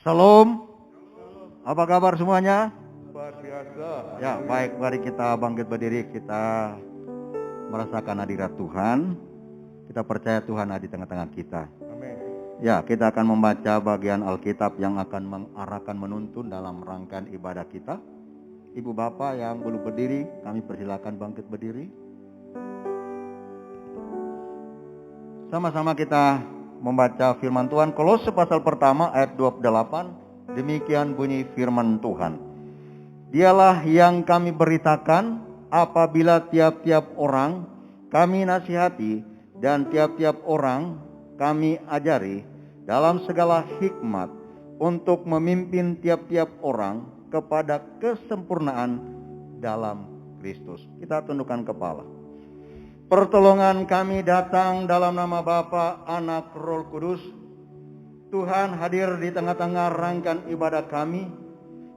Salam. Apa kabar semuanya? Luar biasa. Ya, baik, mari kita bangkit berdiri, kita merasakan hadirat Tuhan. Kita percaya Tuhan ada di tengah-tengah kita. Amin. Ya, kita akan membaca bagian Alkitab yang akan mengarahkan menuntun dalam rangkaian ibadah kita. Ibu bapak yang belum berdiri, kami persilakan bangkit berdiri. Sama-sama kita membaca firman Tuhan. Kolose pasal pertama ayat 28. Demikian bunyi firman Tuhan. Dialah yang kami beritakan apabila tiap-tiap orang kami nasihati dan tiap-tiap orang kami ajari dalam segala hikmat untuk memimpin tiap-tiap orang kepada kesempurnaan dalam Kristus. Kita tundukkan kepala. Pertolongan kami datang dalam nama Bapa, Anak, Roh Kudus. Tuhan hadir di tengah-tengah rangkaian ibadah kami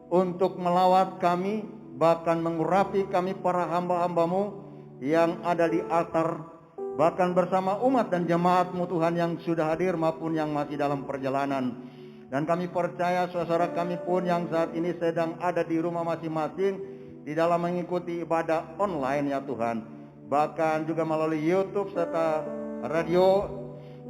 untuk melawat kami, bahkan mengurapi kami para hamba-hambamu yang ada di altar, bahkan bersama umat dan jemaat-Mu Tuhan yang sudah hadir maupun yang masih dalam perjalanan. Dan kami percaya saudara kami pun yang saat ini sedang ada di rumah masing-masing di dalam mengikuti ibadah online ya Tuhan. Bahkan juga melalui YouTube serta radio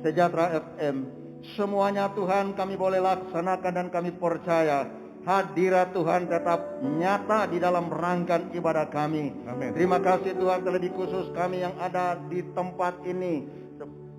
Sejahtera FM. Semuanya Tuhan kami boleh laksanakan dan kami percaya hadirat Tuhan tetap nyata di dalam rangkaian ibadah kami. Amin. Terima kasih Tuhan, terlebih khusus kami yang ada di tempat ini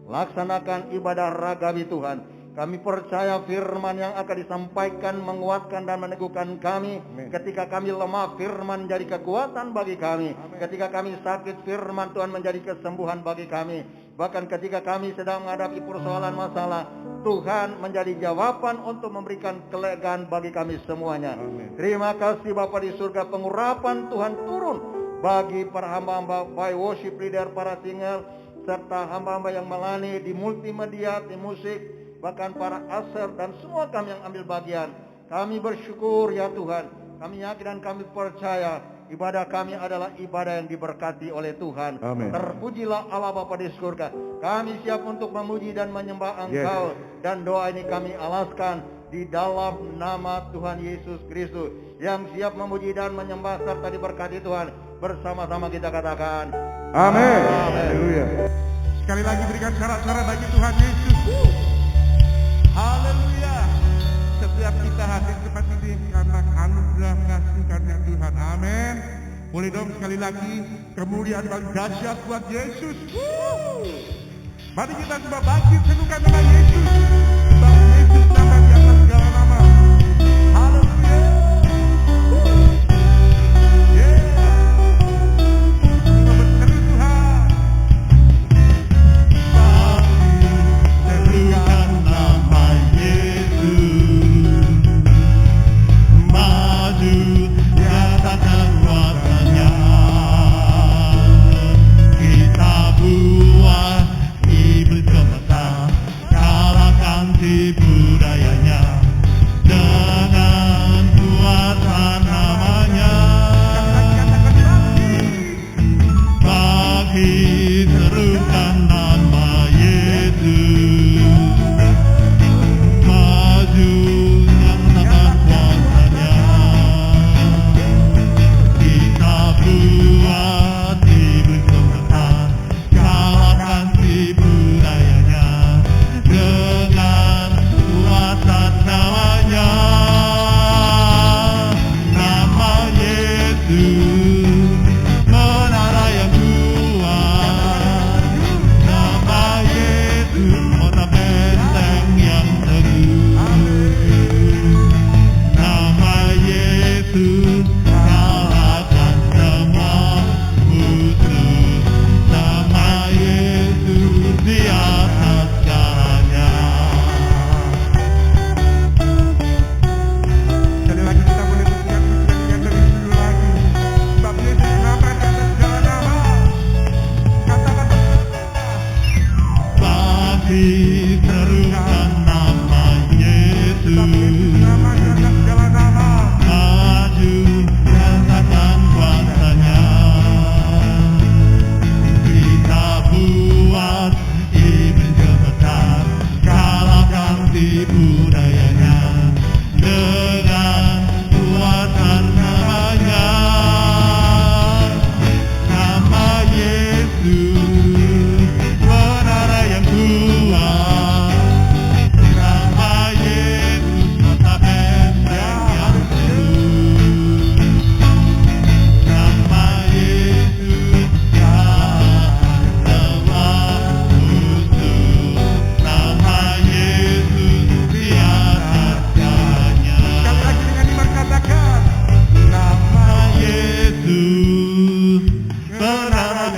laksanakan ibadah ragawi Tuhan. Kami percaya firman yang akan disampaikan menguatkan dan meneguhkan kami. Amin. Ketika kami lemah, firman menjadi kekuatan bagi kami. Amin. Ketika kami sakit, firman Tuhan menjadi kesembuhan bagi kami. Bahkan ketika kami sedang menghadapi persoalan masalah, Tuhan menjadi jawaban untuk memberikan kelegaan bagi kami semuanya. Amin. Terima kasih Bapa di surga, pengurapan Tuhan turun bagi para hamba-hamba by worship leader, para singer, serta hamba-hamba yang melayani di multimedia, di musik, bahkan para aser dan semua kami yang ambil bagian. Kami bersyukur ya Tuhan. Kami yakin dan kami percaya ibadah kami adalah ibadah yang diberkati oleh Tuhan. Amin. Terpujilah Allah Bapa di surga. Kami siap untuk memuji dan menyembah Engkau. Dan doa ini kami alaskan di dalam nama Tuhan Yesus Kristus. Yang siap memuji dan menyembah serta diberkati Tuhan. Bersama-sama kita katakan Amin. Amin. Haleluya. Sekali lagi berikan syarat-syarat bagi Tuhan Yesus. Haleluya. Setiap kita hadir tempat ini karena anugerah kasih karunia Tuhan. Amin. Boleh dong sekali lagi kemuliaan dan dahsyat buat Yesus. Mari kita coba bangkit serukan nama Yesus. Sebab Yesus nama di atas segala nama. Haleluya. Kita berseru Tuhan. Serukan nama Yesus, maju nyatakan kuasanya. Kita buat iblis gemetar, kalahkan tipu dayanya dengan kuasa namanya. Bangkit serukan nama Yesus, maju nyatakan kuasanya. Kita buat iblis gemetar, kalahkan tipu dayanya dengan kuasa namanya. Nama Yesus, menara yang kuat. Nama Yesus, kota benteng yang teguh. Nama Yesus, kalahkan semua musuh. Nama Yesus di atas segalanya. Sekali lagi kita boleh bersiap dengan dari dulu lagi. Sebab Yesus nama di atas segala nama. Katakan Bangkit serukan nama Yesus, sebab Yesus nama di atas segala nama. maju nyatakan kuasanya. Kita buat iblis gemetar, kalahkan tipu dayanya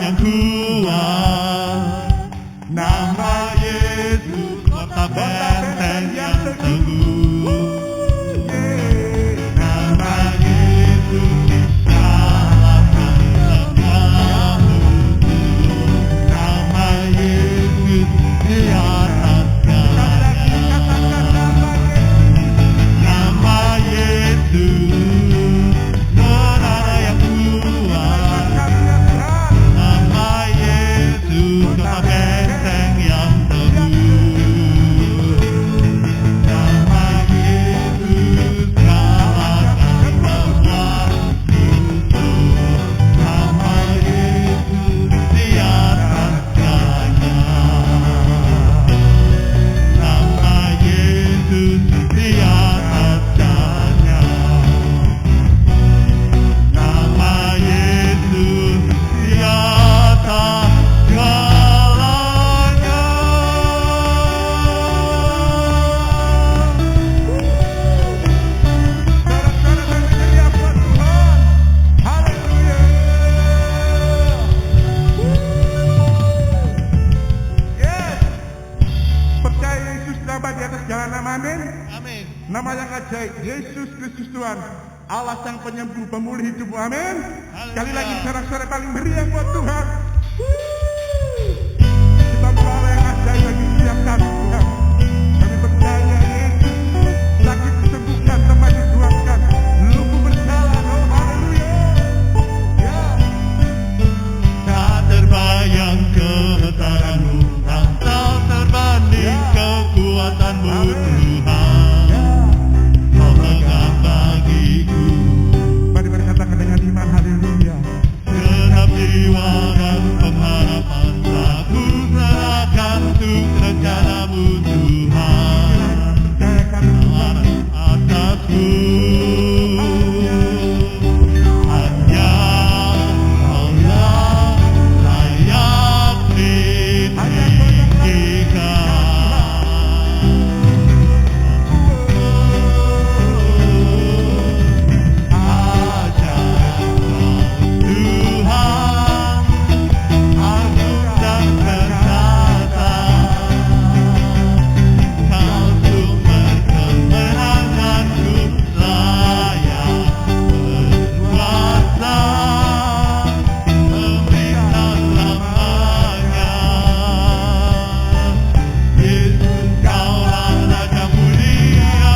yang kuat, nama Yesus kota benteng yang teguh. Nama Yesus kalahkan semua musuh. Nama Yesus di atas segalanya. Nama Yesus menara yang kuat. Nama Yesus kota benteng yang teguh. Nama Yesus kalahkan semua musuh. Nama Yesus di atas segalanya. Nama Yesus di atas segalanya. Nama Yesus di atas segalanya. Percaya Yesus nama di atas jalan nama, amin. Amin. Nama yang ajaib, Yesus Kristus Tuhan, Allah sang penyembuh, pemulih hidupmu, amin. Sekali lagi sorak-sorai paling meriah buat Tuhan. Kita berdoa yang ajaib bagi setiap kami, Tuhan. Kami percaya Yesus sakit disembuhkan, tempat dituangkan, lumpuh berjalan, oh haleluya. Ya. Tak terbayang kehetaranmu, tak terbanding kekuatanmu Tuhan. Memegang bagiku Mari berkatakan dengan iman, haleluya. genap jiwa dan pengharapan, aku serahkan untuk rencanamu Tuhan. Percayakan Tuhan. Atasku hanya Kau yang layak ditinggikan. Ajaib Tuhan, agung dan perkasa. Kau sumber kemenanganku, layak berkuasa, memerintah selamanya. Yesus, Kaulah Raja mulia.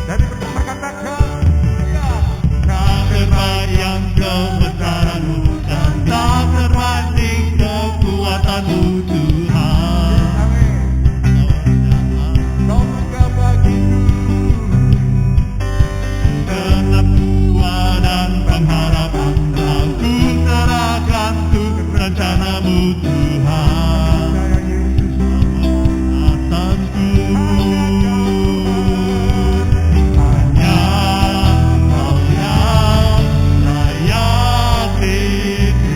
Dari pertama katakan, Tak terbayang kebesaranmu dan tak terbanding kekuatanmu Tuhan. Kau megah bagiku. Genap jiwa dan pengharapan, aku serahkan untuk rencanamu Tuhan. Percaya Yesus. Atasku hanya Kau yang layak ditinggikan.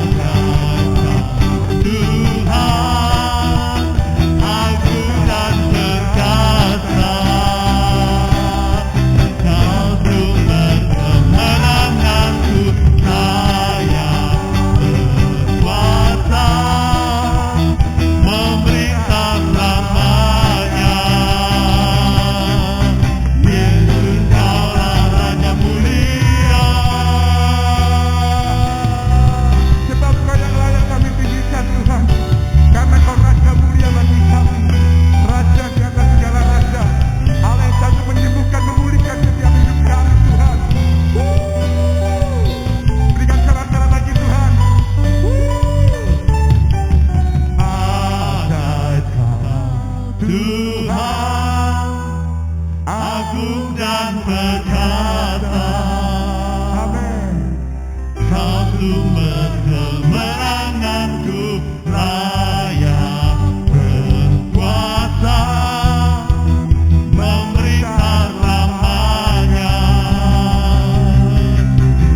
Ajaib Tuhan, agung dan perkasa. Kau sumber kemenanganku, layak berkuasa, memerintah selamanya. Yesus, Kaulah Raja mulia. Sebab Kau yang layak kami tinggikan Tuhan. Karena Kau Raja mulia bagi kami. Raja di atas segala raja. Allah yang sanggup menyembuhkan, memulihkan setiap hidup kami Tuhan. Berikan cara-cara bagi Tuhan. Ajaib Tuhan, agung dan perkasa. Amin. Kau sumber kemenanganku, layak berkuasa, memerintah selamanya.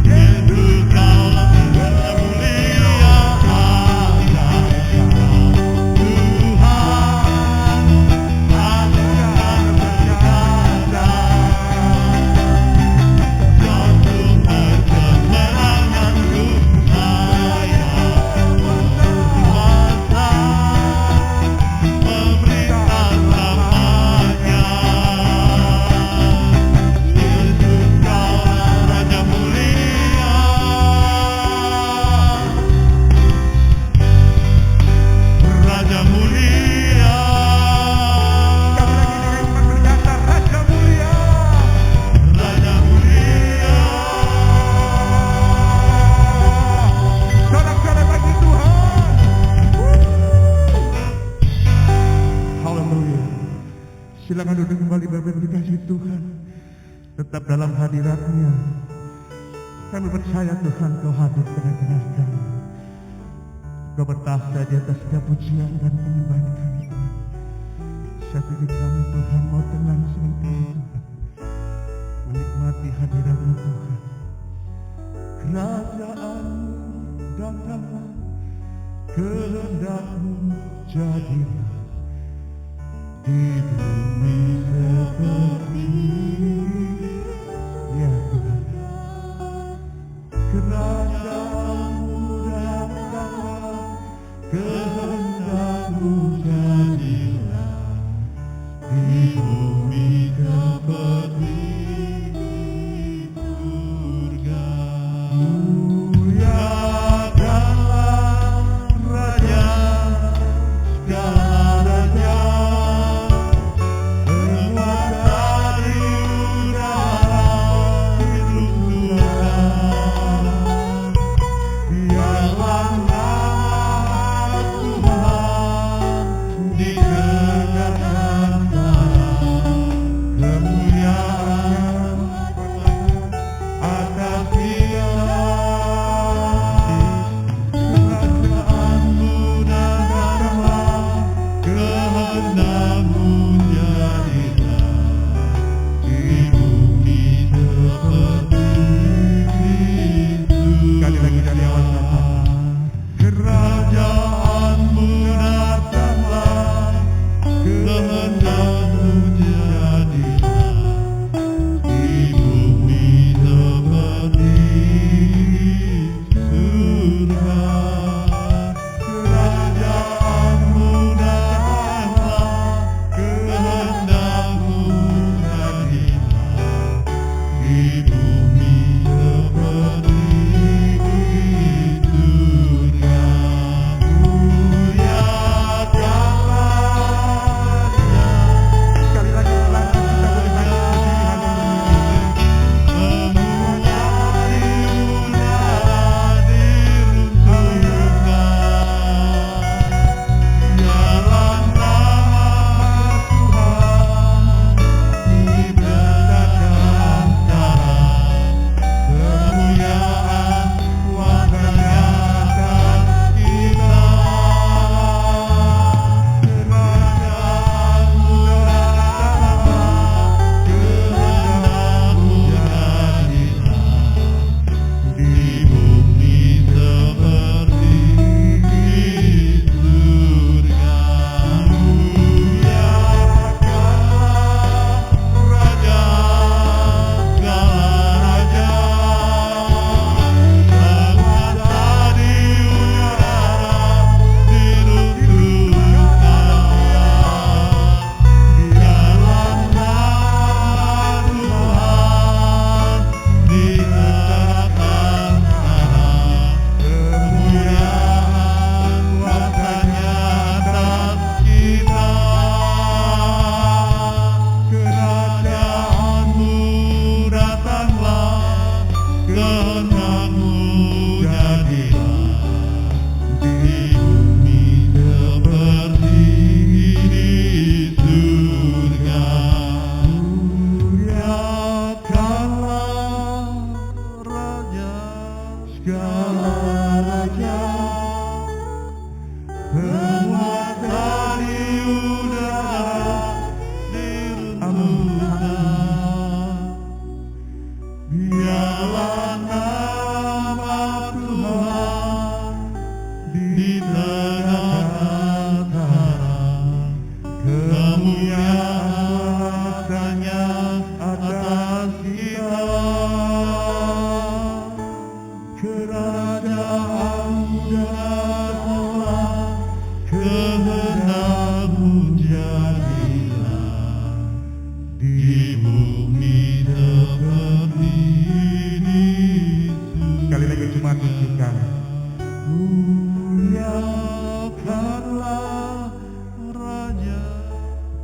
Yesus, Kaulah Raja mulia. Ajaib Silakan duduk kembali Bapak dikasih Tuhan. Tetap dalam hadirat-Nya. Kami percaya Tuhan Kau hadir tengah-tengah kami. Kau bertahta di atas setiap pujian dan penyembahan kami Tuhan. Satu hidup kami Tuhan mau tenang sementara Tuhan. Menikmati hadirat-Mu Tuhan. Kerajaan-Mu datanglah, kehendak-Mu jadilah di bumi seperti ya Tuhan. Kerajaan-Mu datanglah, kehendak-Mu jadilah di bumi seperti surga. Muliakanlah Raja segala raja, penguasa di udara diruntuhkan. Biarlah nama Tuhan ditegakkan, kemuliaan atas kita. Kerajaan-Mu datanglah, kehendak-Mu jadilah di bumi seperti di surga. Sekali lagi dari awal kata. Kerajaan-Mu datanglah, kehendak-Mu jadilah di bumi seperti surga. Kerajaan-Mu datanglah, kehendak-Mu jadilah di bumi seperti surga. Muliakanlah Dia. Sekali lagi pelan kita boleh naik berdiri. Haleluya.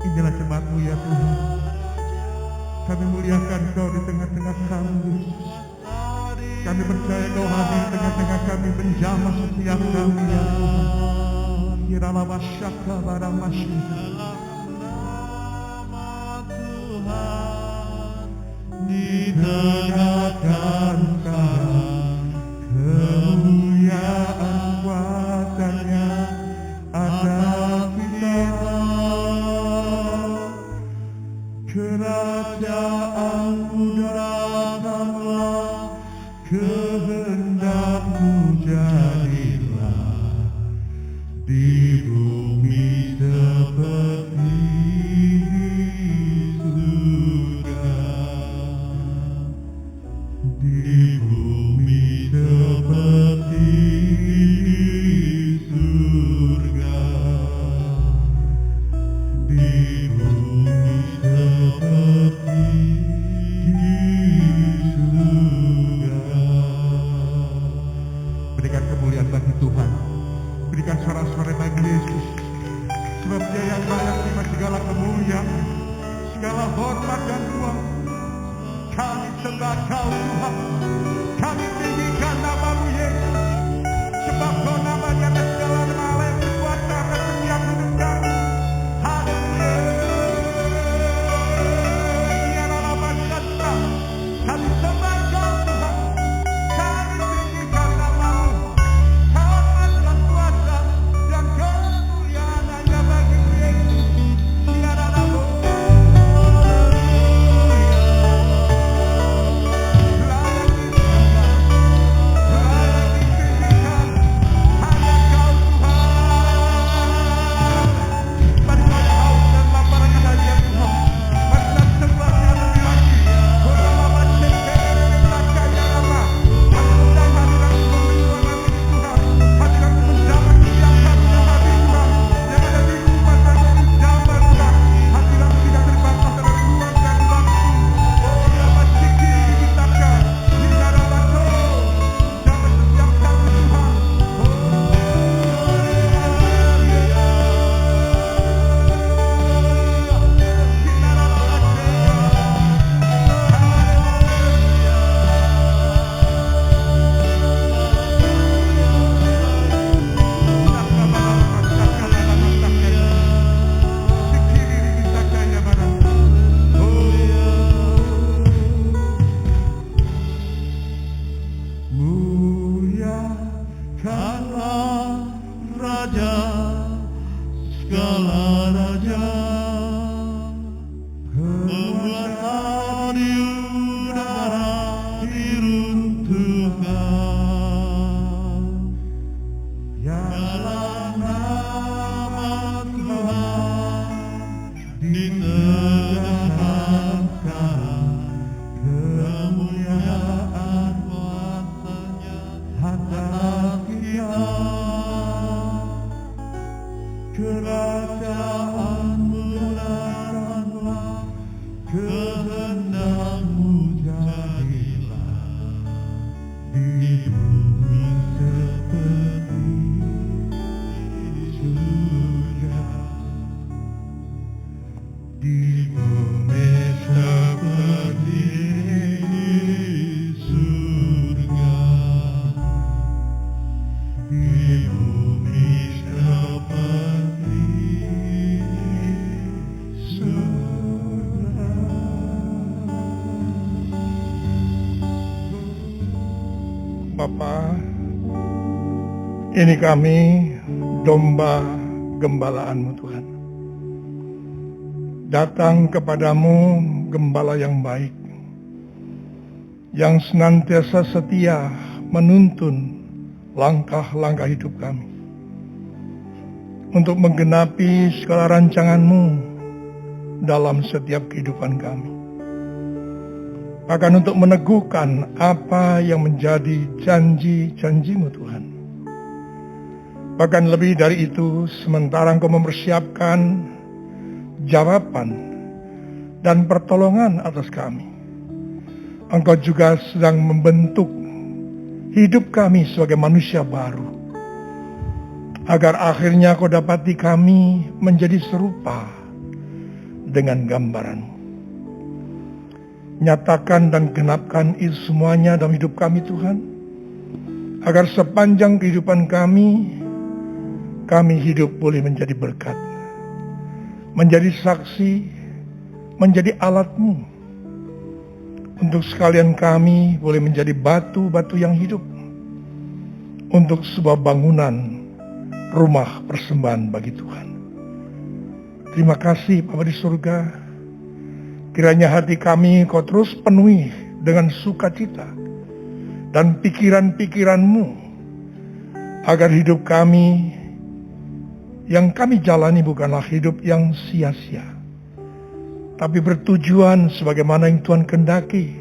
Inilah jemaat-Mu ya Tuhan. Kami muliakan Kau di tengah-tengah kami. Kami percaya Kau hadir di tengah-tengah kami, menjamah setiap kami ya Tuhan. Kiralah masyaka barang masyarakat. layak terima segala kemuliaan, segala hormat dan kuasa. Kami sembah Kau Tuhan, kami tinggikan nama-Mu Yesus, sebab Kau nama di atas segala nama yang berkuasa atas setiap hidup kami. Haleluya. Kami sembah Kau Tuhan, kami tinggikan nama-Mu. Hormat dan kuasa dan kemuliaan hanya bagi-Mu Yesus. Tiada nama. Bapa, ini kami domba gembalaan-Mu Tuhan. Datang kepadamu gembala yang baik, yang senantiasa setia menuntun langkah-langkah hidup kami, untuk menggenapi segala rancangan-Mu dalam setiap kehidupan kami. Akan untuk meneguhkan apa yang menjadi janji-janji-Mu Tuhan. Bahkan lebih dari itu, sementara Engkau mempersiapkan jawaban dan pertolongan atas kami, Engkau juga sedang membentuk hidup kami sebagai manusia baru, agar akhirnya Kau dapati kami menjadi serupa dengan gambaran-Mu. Nyatakan dan genapkan itu semuanya dalam hidup kami Tuhan, agar sepanjang kehidupan kami hidup boleh menjadi berkat, menjadi saksi, menjadi alat-Mu, untuk sekalian kami boleh menjadi batu-batu yang hidup, untuk sebuah bangunan rumah persembahan bagi Tuhan. Terima kasih Bapa di surga. Kiranya hati kami Kau terus penuhi dengan sukacita dan pikiran-pikiran-Mu, agar hidup kami yang kami jalani bukanlah hidup yang sia-sia, tapi bertujuan sebagaimana yang Tuhan kehendaki,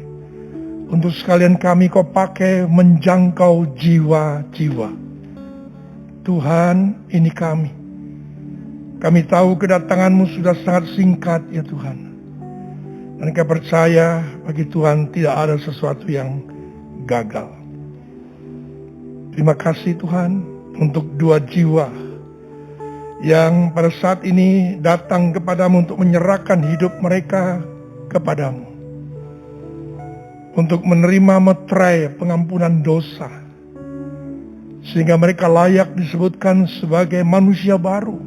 untuk sekalian kami Kau pakai menjangkau jiwa-jiwa. Tuhan, ini kami. Kami tahu kedatangan-Mu sudah sangat singkat ya Tuhan. Dan kami percaya bagi Tuhan tidak ada sesuatu yang gagal. Terima kasih Tuhan untuk 2 jiwa yang pada saat ini datang kepadamu untuk menyerahkan hidup mereka kepadamu, untuk menerima meterai pengampunan dosa, sehingga mereka layak disebutkan sebagai manusia baru.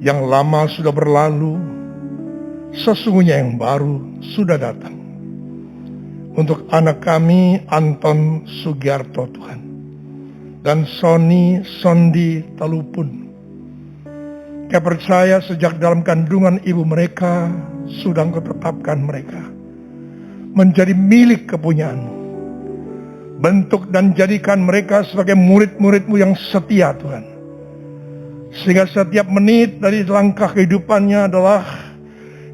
Yang lama sudah berlalu, sesungguhnya yang baru sudah datang. Untuk anak kami Anton Sugiarto Tuhan, dan Sony Sondi Talupun, Kau percaya sejak dalam kandungan ibu mereka sudah Kau tetapkan mereka menjadi milik kepunyaanmu. Bentuk dan jadikan mereka sebagai murid-murid-Mu yang setia Tuhan. Sehingga setiap menit dari langkah kehidupannya adalah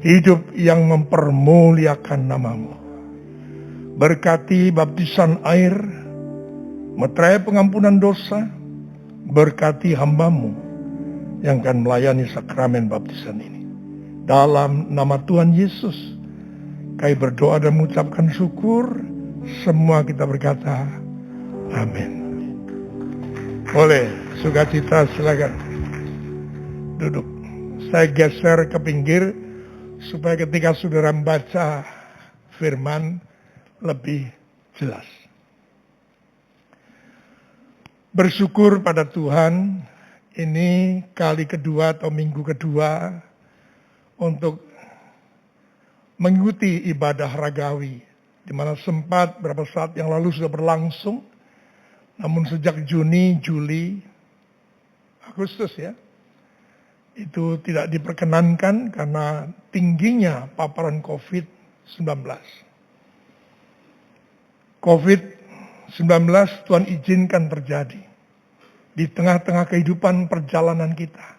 hidup yang mempermuliakan nama-Mu. Berkati baptisan air, meterai pengampunan dosa, berkati hamba-Mu yang akan melayani sakramen baptisan ini. Dalam nama Tuhan Yesus, kami berdoa dan mengucapkan syukur. Semua kita berkata, amin. Boleh, sukacita silakan duduk. Saya geser ke pinggir supaya ketika saudara membaca firman lebih jelas. Bersyukur pada Tuhan, ini kali kedua atau minggu kedua untuk mengikuti ibadah ragawi, di mana sempat beberapa saat yang lalu sudah berlangsung, namun sejak Juni, Juli, Agustus ya, itu tidak diperkenankan karena tingginya paparan COVID-19. COVID-19 Tuhan izinkan terjadi di tengah-tengah kehidupan perjalanan kita.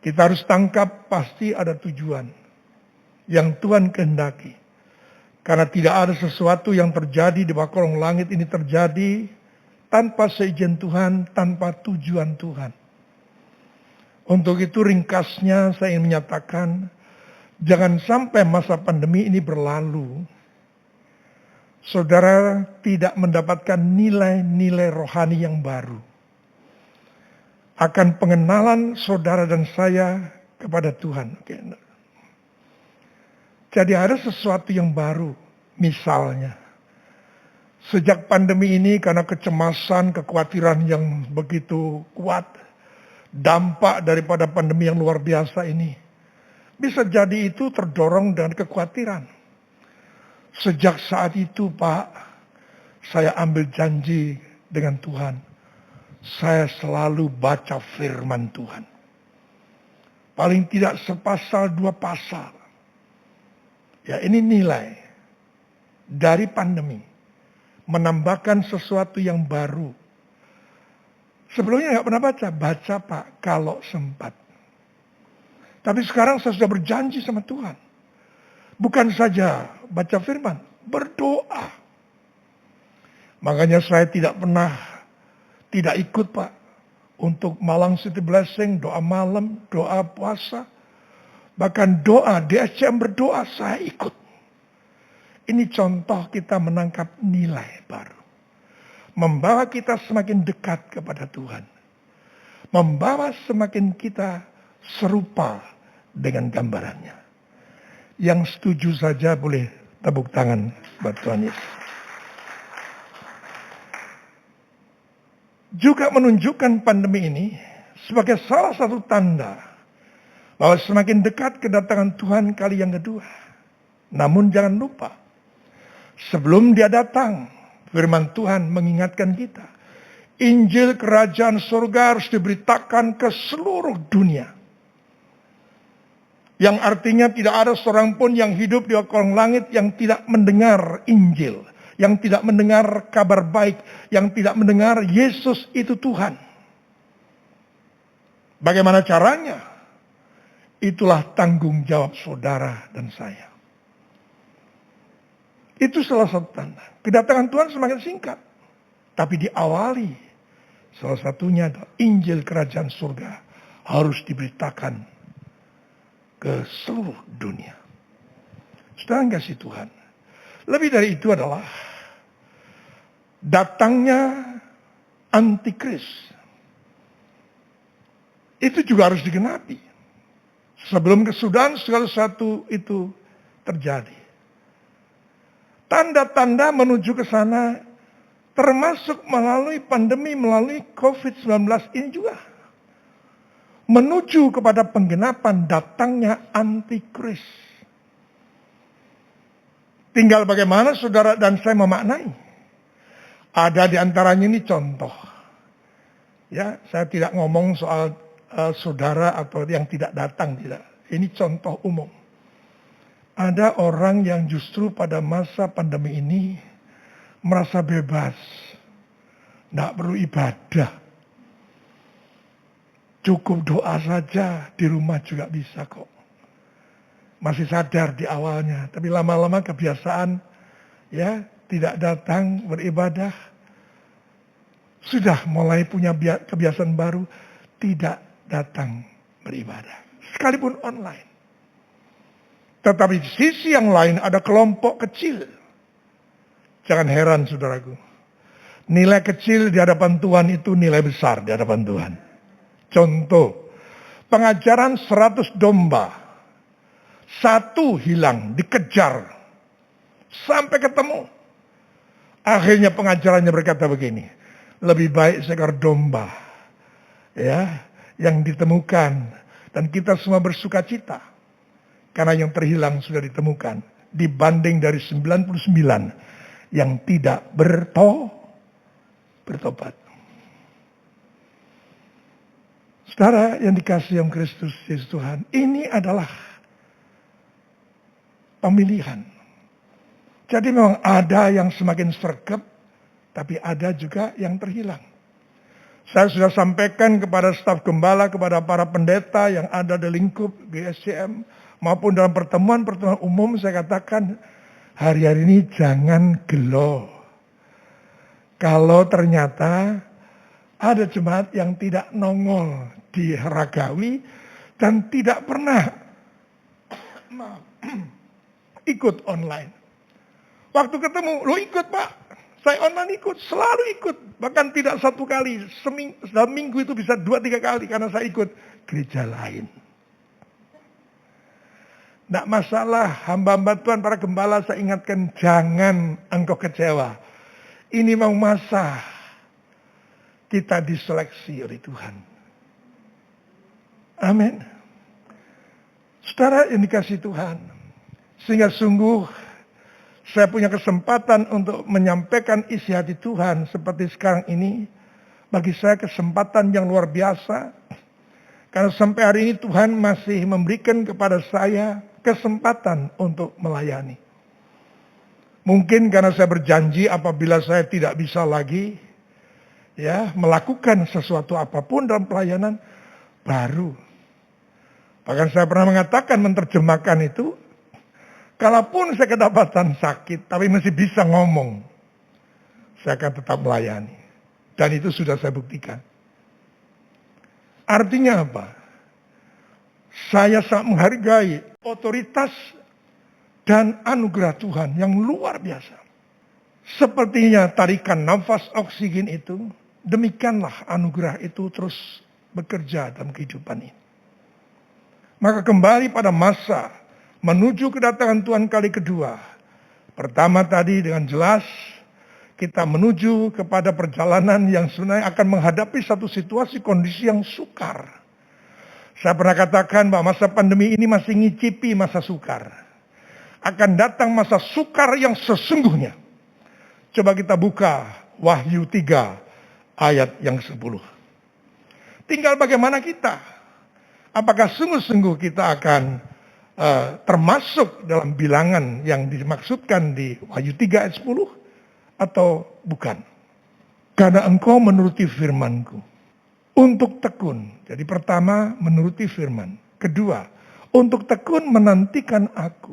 Kita harus tangkap pasti ada tujuan yang Tuhan kehendaki. Karena tidak ada sesuatu yang terjadi di bawah kolong langit ini terjadi tanpa seizin Tuhan, tanpa tujuan Tuhan. Untuk itu ringkasnya saya ingin menyatakan, jangan sampai masa pandemi ini berlalu, saudara tidak mendapatkan nilai-nilai rohani yang baru. Akan pengenalan saudara dan saya kepada Tuhan. Jadi ada sesuatu yang baru. Misalnya, sejak pandemi ini karena kecemasan, kekhawatiran yang begitu kuat, dampak daripada pandemi yang luar biasa ini, bisa jadi itu terdorong dengan kekhawatiran. Sejak saat itu Pak, saya ambil janji dengan Tuhan. Saya selalu baca firman Tuhan. Paling tidak sepasal, 2 pasal. Ya ini nilai dari pandemi. Menambahkan sesuatu yang baru. Sebelumnya nggak pernah baca. Baca Pak, kalau sempat. Tapi sekarang saya sudah berjanji sama Tuhan. Bukan saja baca firman, berdoa. Makanya saya tidak pernah tidak ikut Pak. Untuk Malang City Blessing, doa malam, doa puasa. Bahkan doa, DSCM berdoa, saya ikut. Ini contoh kita menangkap nilai baru. Membawa kita semakin dekat kepada Tuhan. Membawa semakin kita serupa dengan gambarannya. Yang setuju saja boleh tepuk tangan buat Tuhan Yesus. Juga menunjukkan pandemi ini sebagai salah satu tanda bahwa semakin dekat kedatangan Tuhan kali yang kedua. Namun jangan lupa, sebelum Dia datang, firman Tuhan mengingatkan kita, Injil Kerajaan Surga harus diberitakan ke seluruh dunia. Yang artinya tidak ada seorang pun yang hidup di kolong langit yang tidak mendengar Injil. Yang tidak mendengar kabar baik. Yang tidak mendengar Yesus itu Tuhan. Bagaimana caranya? Itulah tanggung jawab saudara dan saya. Itu salah satu tanda. Kedatangan Tuhan semakin singkat. Tapi diawali. Salah satunya adalah Injil Kerajaan Surga harus diberitakan ke seluruh dunia. Saudara kasih Tuhan. Lebih dari itu adalah datangnya antikris. Itu juga harus digenapi. Sebelum kesudahan segala sesuatu itu terjadi. Tanda-tanda menuju ke sana termasuk melalui pandemi, melalui COVID-19 ini juga. Menuju kepada penggenapan datangnya antikris. Tinggal bagaimana saudara dan saya memaknai. Ada di antaranya ini contoh. Ya, saya tidak ngomong soal saudara atau yang tidak datang, tidak. Ini contoh umum. Ada orang yang justru pada masa pandemi ini merasa bebas. Tidak perlu ibadah. Cukup doa saja, di rumah juga bisa kok. Masih sadar di awalnya, tapi lama-lama kebiasaan ya tidak datang beribadah. Sudah mulai punya kebiasaan baru, tidak datang beribadah. Sekalipun online. Tetapi di sisi yang lain ada kelompok kecil. Jangan heran saudaraku. Nilai kecil di hadapan Tuhan itu nilai besar di hadapan Tuhan. Contoh, pengajaran 100 domba. 1 hilang, dikejar. Sampai ketemu. Akhirnya pengajarannya berkata begini. Lebih baik seekor domba. Ya, yang ditemukan. Dan kita semua bersuka cita. Karena yang terhilang sudah ditemukan. Dibanding dari 99 yang tidak bertobat. Saudara yang dikasihi oleh Kristus Yesus Tuhan. Ini adalah pemilihan. Jadi memang ada yang semakin sergap. Tapi ada juga yang terhilang. Saya sudah sampaikan kepada staf gembala, kepada para pendeta yang ada di lingkup GSCM. Maupun dalam pertemuan-pertemuan umum saya katakan hari-hari ini jangan gelo. Kalau ternyata ada jemaat yang tidak nongol di Ragawi dan tidak pernah ikut online. Waktu ketemu, lo ikut Pak, saya online ikut, selalu ikut. Bahkan tidak 1 kali, dalam minggu itu bisa 2-3 kali karena saya ikut gereja lain. Tidak masalah, hamba-hamba Tuhan, para gembala saya ingatkan, jangan engkau kecewa. Ini mau masa kita diseleksi oleh Tuhan. Amin. Saudara yang dikasihi Tuhan. Sehingga sungguh saya punya kesempatan untuk menyampaikan isi hati Tuhan seperti sekarang ini. Bagi saya kesempatan yang luar biasa. Karena sampai hari ini Tuhan masih memberikan kepada saya kesempatan untuk melayani. Mungkin karena saya berjanji apabila saya tidak bisa lagi ya melakukan sesuatu apapun dalam pelayanan baru. Bahkan saya pernah mengatakan menerjemahkan itu, kalaupun saya kedapatan sakit tapi masih bisa ngomong, saya akan tetap melayani. Dan itu sudah saya buktikan. Artinya apa? Saya sangat menghargai otoritas dan anugerah Tuhan yang luar biasa. Sepertinya tarikan nafas oksigen itu, demikianlah anugerah itu terus bekerja dalam kehidupan ini. Maka kembali pada masa menuju kedatangan Tuhan kali kedua. Pertama tadi dengan jelas kita menuju kepada perjalanan yang sebenarnya akan menghadapi satu situasi kondisi yang sukar. Saya pernah katakan bahwa masa pandemi ini masih ngicipi masa sukar. Akan datang masa sukar yang sesungguhnya. Coba kita buka Wahyu 3 ayat yang 10. Tinggal bagaimana kita. Apakah sungguh-sungguh kita akan termasuk dalam bilangan yang dimaksudkan di Wahyu 3 ayat 10 atau bukan. Karena engkau menuruti firman-Ku. Untuk tekun. Jadi pertama menuruti firman. Kedua, untuk tekun menantikan aku.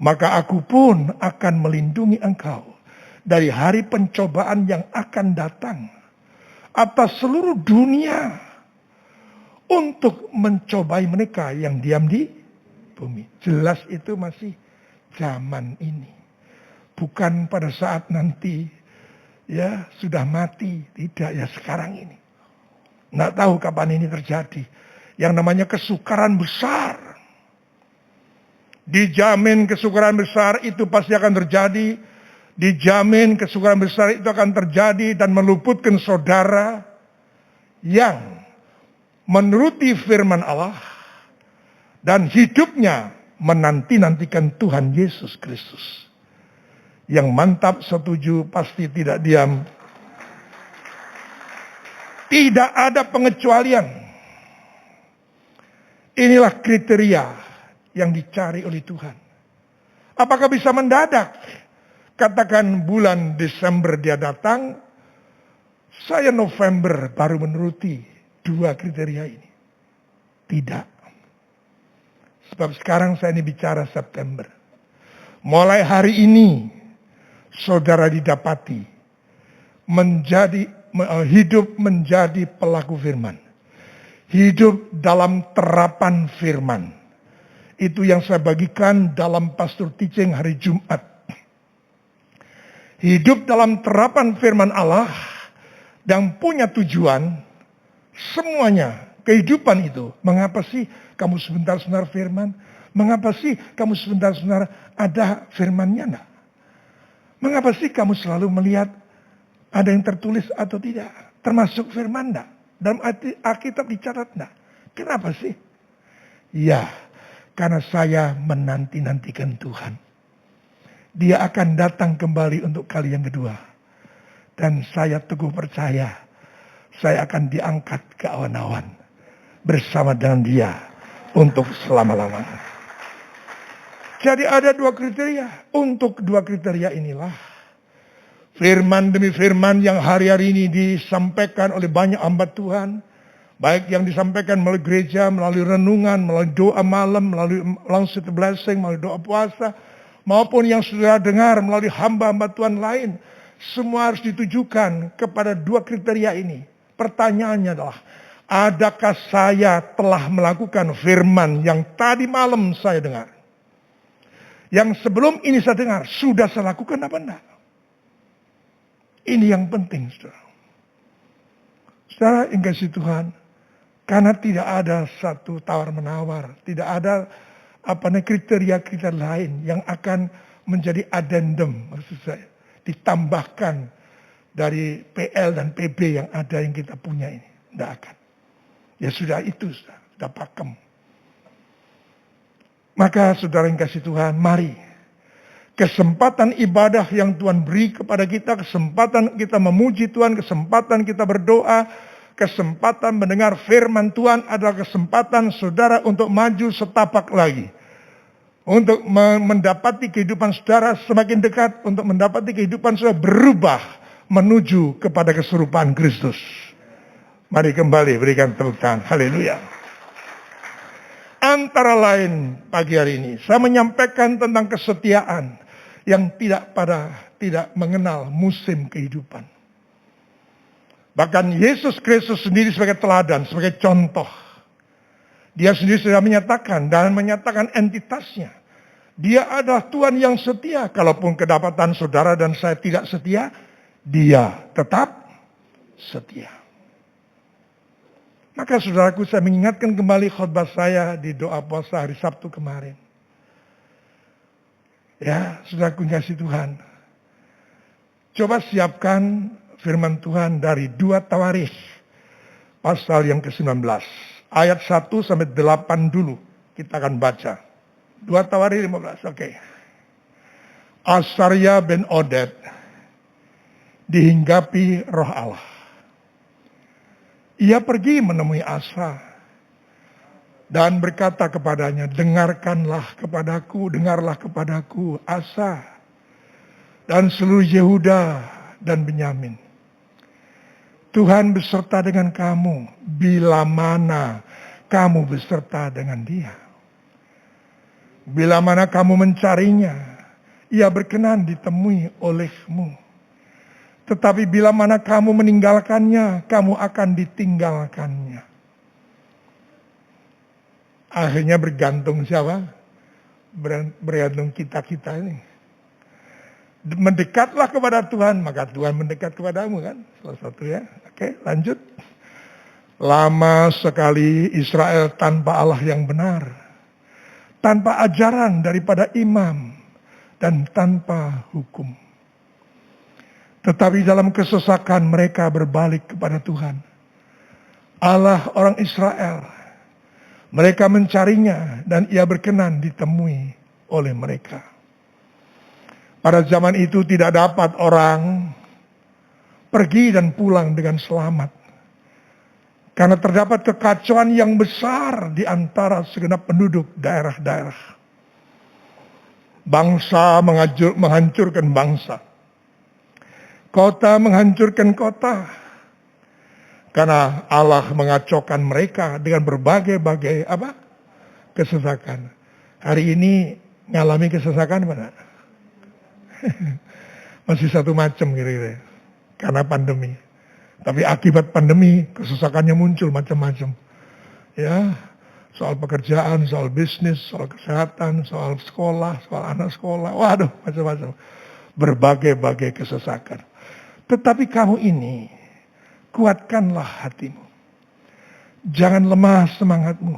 Maka aku pun akan melindungi engkau dari hari pencobaan yang akan datang atas seluruh dunia untuk mencobai mereka yang diam di bumi. Jelas itu masih zaman ini. Bukan pada saat nanti ya sudah mati. Tidak, ya sekarang ini. Nggak tahu kapan ini terjadi. Yang namanya kesukaran besar. Dijamin kesukaran besar itu pasti akan terjadi. Dijamin kesukaran besar itu akan terjadi dan meluputkan saudara yang menuruti firman Allah dan hidupnya menanti-nantikan Tuhan Yesus Kristus. Yang mantap setuju pasti tidak diam. Tidak ada pengecualian. Inilah kriteria yang dicari oleh Tuhan. Apakah bisa mendadak? Katakan bulan Desember dia datang, saya November baru menuruti 2 kriteria ini. Tidak. Sebab sekarang saya ini bicara September. Mulai hari ini, saudara didapati hidup menjadi pelaku firman. Hidup dalam terapan firman. Itu yang saya bagikan dalam pastor teaching hari Jumat. Hidup dalam terapan firman Allah yang punya tujuan semuanya kehidupan itu. Mengapa sih kamu sebentar-sebentar firman? Mengapa sih kamu sebentar-sebentar ada firmannya enggak? Mengapa sih kamu selalu melihat ada yang tertulis atau tidak? Termasuk firman enggak? Dalam Alkitab dicatat enggak? Kenapa sih? Ya, karena saya menanti-nantikan Tuhan. Dia akan datang kembali untuk kali yang kedua. Dan saya teguh percaya, saya akan diangkat ke awan-awan bersama dengan dia untuk selama-lamanya. Jadi ada 2 kriteria. Untuk 2 kriteria inilah firman demi firman yang hari-hari ini disampaikan oleh banyak hamba Tuhan. Baik yang disampaikan melalui gereja, melalui renungan, melalui doa malam, melalui langsung blessing, melalui doa puasa. Maupun yang sudah dengar melalui hamba-hamba Tuhan lain. Semua harus ditujukan kepada 2 kriteria ini. Pertanyaannya adalah, adakah saya telah melakukan firman yang tadi malam saya dengar? Yang sebelum ini saya dengar, sudah saya lakukan apa enggak? Ini yang penting, saudara. Saudara yang kasih Tuhan, karena tidak ada satu tawar-menawar, tidak ada kriteria-kriteria lain yang akan menjadi addendum, maksud saya, ditambahkan dari PL dan PB yang ada yang kita punya ini. Tidak akan. Ya sudah itu, sudah pakem. Maka saudara yang kasih Tuhan, mari. Kesempatan ibadah yang Tuhan beri kepada kita, kesempatan kita memuji Tuhan, kesempatan kita berdoa, kesempatan mendengar firman Tuhan adalah kesempatan saudara untuk maju setapak lagi. Untuk mendapati kehidupan saudara semakin dekat. Untuk mendapati kehidupan saudara berubah menuju kepada keserupaan Kristus. Mari kembali berikan tepuk tangan. Haleluya. Antara lain pagi hari ini saya menyampaikan tentang kesetiaan yang tidak mengenal musim kehidupan. Bahkan Yesus Kristus sendiri sebagai teladan, sebagai contoh. Dia sendiri sudah menyatakan dan menyatakan entitasnya. Dia adalah Tuhan yang setia. Kalaupun kedapatan saudara dan saya tidak setia, dia tetap setia. Maka saudaraku, saya mengingatkan kembali khotbah saya di doa puasa hari Sabtu kemarin. Ya, saudaraku kasih Tuhan. Coba siapkan firman Tuhan dari 2 Tawarikh. Pasal yang ke-19. Ayat 1 sampai 8 dulu. Kita akan baca. 2 Tawarikh 15, oke. Asarya bin Oded dihinggapi roh Allah. Ia pergi menemui Asa dan berkata kepadanya, dengarlah kepadaku Asa dan seluruh Yehuda dan Benyamin. Tuhan beserta dengan kamu bila mana kamu beserta dengan dia. Bila mana kamu mencarinya, ia berkenan ditemui olehmu. Tetapi bila mana kamu meninggalkannya, kamu akan ditinggalkannya. Akhirnya bergantung siapa? Bergantung kita ini. Mendekatlah kepada Tuhan, maka Tuhan mendekat kepadamu kan. Salah satu ya. Oke, lanjut. Lama sekali Israel tanpa Allah yang benar, tanpa ajaran daripada imam, dan tanpa hukum. Tetapi dalam kesesakan mereka berbalik kepada Tuhan, Allah orang Israel. Mereka mencarinya dan ia berkenan ditemui oleh mereka. Pada zaman itu tidak dapat orang pergi dan pulang dengan selamat. Karena terdapat kekacauan yang besar di antara segenap penduduk daerah-daerah. Bangsa menghancurkan bangsa. Kota menghancurkan kota. Karena Allah mengacaukan mereka dengan berbagai-bagai kesesakan. Hari ini ngalami kesesakan mana? Masih satu macam kira-kira. Karena pandemi. Tapi akibat pandemi, kesesakannya muncul macam-macam. Ya, soal pekerjaan, soal bisnis, soal kesehatan, soal sekolah, soal anak sekolah. Waduh, macam-macam. Berbagai-bagai kesesakan. Tetapi kamu ini, kuatkanlah hatimu. Jangan lemah semangatmu.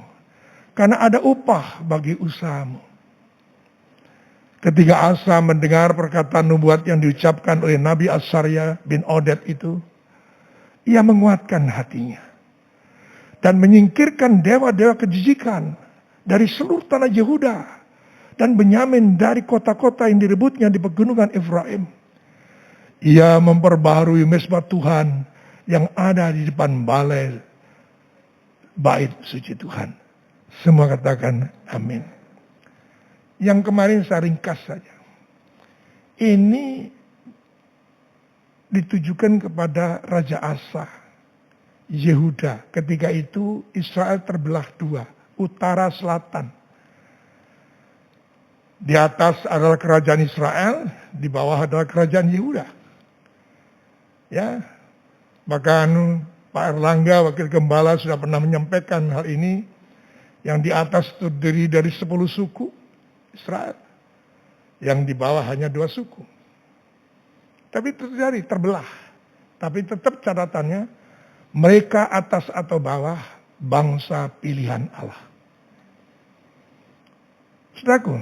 Karena ada upah bagi usahamu. Ketika Asa mendengar perkataan nubuat yang diucapkan oleh Nabi Azariah bin Oded itu, ia menguatkan hatinya dan menyingkirkan dewa-dewa kejijikan dari seluruh tanah Yehuda dan Benyamin dari kota-kota yang direbutnya di pegunungan Efraim. Ia memperbaharui mezbah Tuhan yang ada di depan balai bait suci Tuhan. Semua katakan amin. Yang kemarin saya ringkas saja. Ini ditujukan kepada Raja Asa, Yehuda. Ketika itu Israel terbelah dua, utara selatan. Di atas adalah kerajaan Israel, di bawah adalah kerajaan Yehuda. Ya, bahkan Pak Erlangga, Wakil Gembala sudah pernah menyampaikan hal ini. Yang di atas terdiri dari 10 suku Israel, yang di bawah hanya 2 suku. Tapi terjadi terbelah. Tapi tetap catatannya, mereka atas atau bawah, bangsa pilihan Allah. Saudaraku,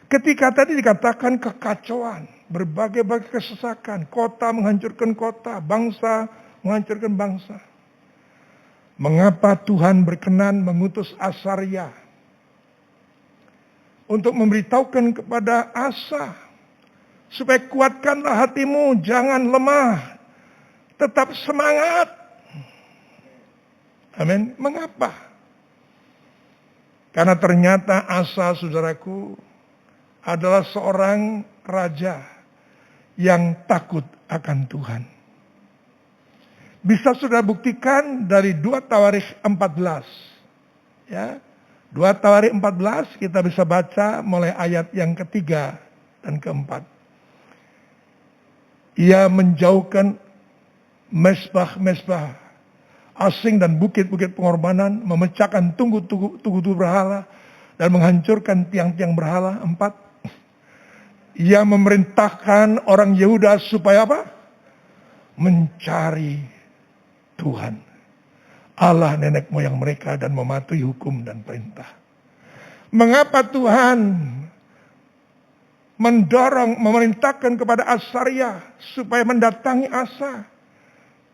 ketika tadi dikatakan kekacauan, berbagai-bagai kesesakan, kota menghancurkan kota, bangsa menghancurkan bangsa. Mengapa Tuhan berkenan mengutus Azariah untuk memberitahukan kepada Asa, supaya kuatkanlah hatimu, jangan lemah. Tetap semangat. Amin. Mengapa? Karena ternyata Asa, saudaraku, adalah seorang raja yang takut akan Tuhan. Bisa sudah buktikan dari 2 Tawarikh 14. Ya, 2 Tawarikh 14 kita bisa baca mulai ayat yang ketiga dan keempat. Ia menjauhkan mezbah-mezbah asing dan bukit-bukit pengorbanan, memecahkan tugu-tugu berhala, dan menghancurkan tiang-tiang berhala. 4. Ia memerintahkan orang Yehuda supaya apa? Mencari Tuhan, Allah nenek moyang mereka, dan mematuhi hukum dan perintah. Mengapa Tuhan mendorong, memerintahkan kepada Azariah supaya mendatangi Asa?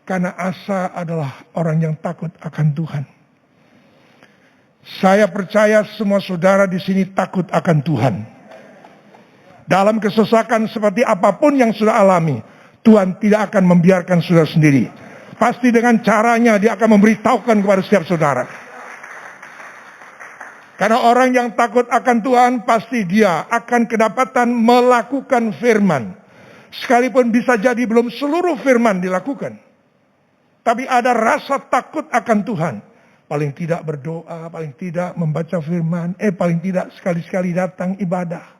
Karena Asa adalah orang yang takut akan Tuhan. Saya percaya semua saudara di sini takut akan Tuhan. Dalam kesesakan seperti apapun yang sudah alami, Tuhan tidak akan membiarkan saudara sendiri. Pasti dengan caranya Dia akan memberitahukan kepada setiap saudara. Karena orang yang takut akan Tuhan, pasti dia akan kedapatan melakukan firman. Sekalipun bisa jadi belum seluruh firman dilakukan. Tapi ada rasa takut akan Tuhan. Paling tidak berdoa, paling tidak membaca firman, paling tidak sekali-sekali datang ibadah.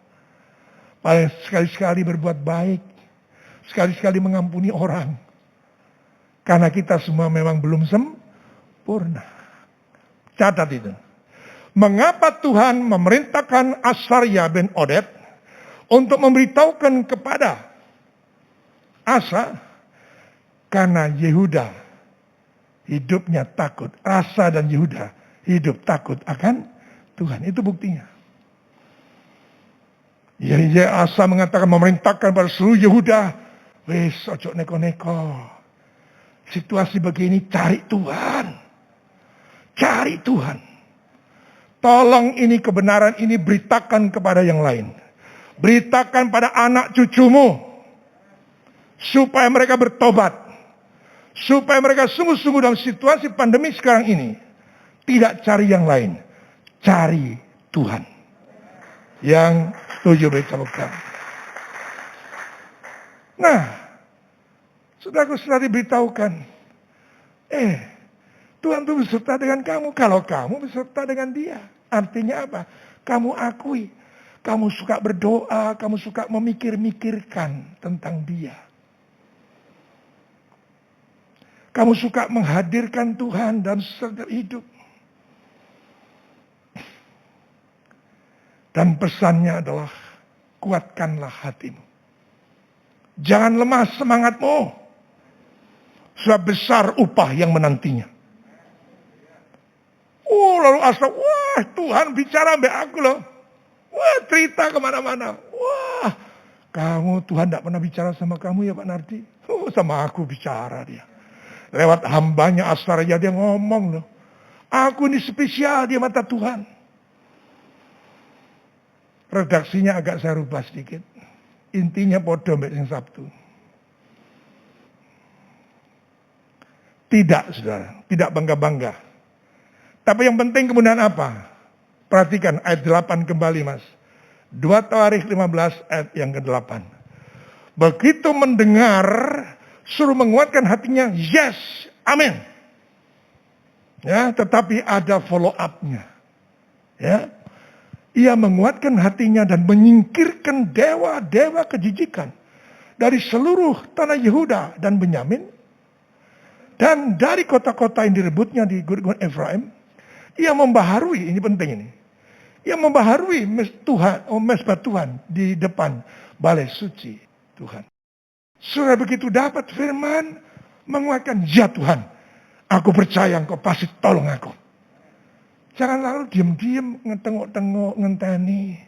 Paling sekali-sekali berbuat baik. Sekali-sekali mengampuni orang. Karena kita semua memang belum sempurna. Catat itu. Mengapa Tuhan memerintahkan Azariah bin Oded untuk memberitahukan kepada Asa? Karena Yehuda hidupnya takut. Asa dan Yehuda hidup takut akan Tuhan. Itu buktinya. Ya, Asa mengatakan memerintahkan pada seluruh Yehuda, wes ojo neko-neko. Situasi begini cari Tuhan. Cari Tuhan. Tolong ini kebenaran ini beritakan kepada yang lain. Beritakan pada anak cucumu. Supaya mereka bertobat. Supaya mereka sungguh-sungguh dalam situasi pandemi sekarang ini. Tidak cari yang lain. Cari Tuhan. Yang setuju beritahukan. Nah, saudaraku sudah diberitahukan. Tuhan itu beserta dengan kamu. Kalau kamu beserta dengan dia. Artinya apa? Kamu akui. Kamu suka berdoa. Kamu suka memikir-mikirkan tentang dia. Kamu suka menghadirkan Tuhan dalam setiap hidup. Dan pesannya adalah, kuatkanlah hatimu. Jangan lemah semangatmu. Sebab besar upah yang menantinya. Lalu Asa, wah Tuhan bicara sampai aku loh. Wah cerita kemana-mana. Wah, kamu Tuhan tidak pernah bicara sama kamu ya Pak Nardi? Sama aku bicara dia. Lewat hambanya Asaraya dia ngomong loh. Aku ini spesial di mata Tuhan. Redaksinya agak saya rubah sedikit. Intinya podo mbek sing Sabtu. Tidak saudara, tidak bangga-bangga. Tapi yang penting kemudian apa? Perhatikan ayat 8 kembali mas. 2 Tawarikh 15 ayat yang ke-8. Begitu mendengar, suruh menguatkan hatinya, yes, amin. Ya, tetapi ada follow up-nya. Ya. Ia menguatkan hatinya dan menyingkirkan dewa-dewa kejijikan dari seluruh tanah Yehuda dan Benyamin. Dan dari kota-kota yang direbutnya di gunung Efraim, ia membaharui, ini penting ini. Ia membaharui mesbah Tuhan di depan balai suci Tuhan. Sudah begitu dapat firman menguatkan, ya Tuhan, aku percaya Engkau pasti tolong aku. Jangan lalu diam-diam ngetengok-tengok, ngenteni.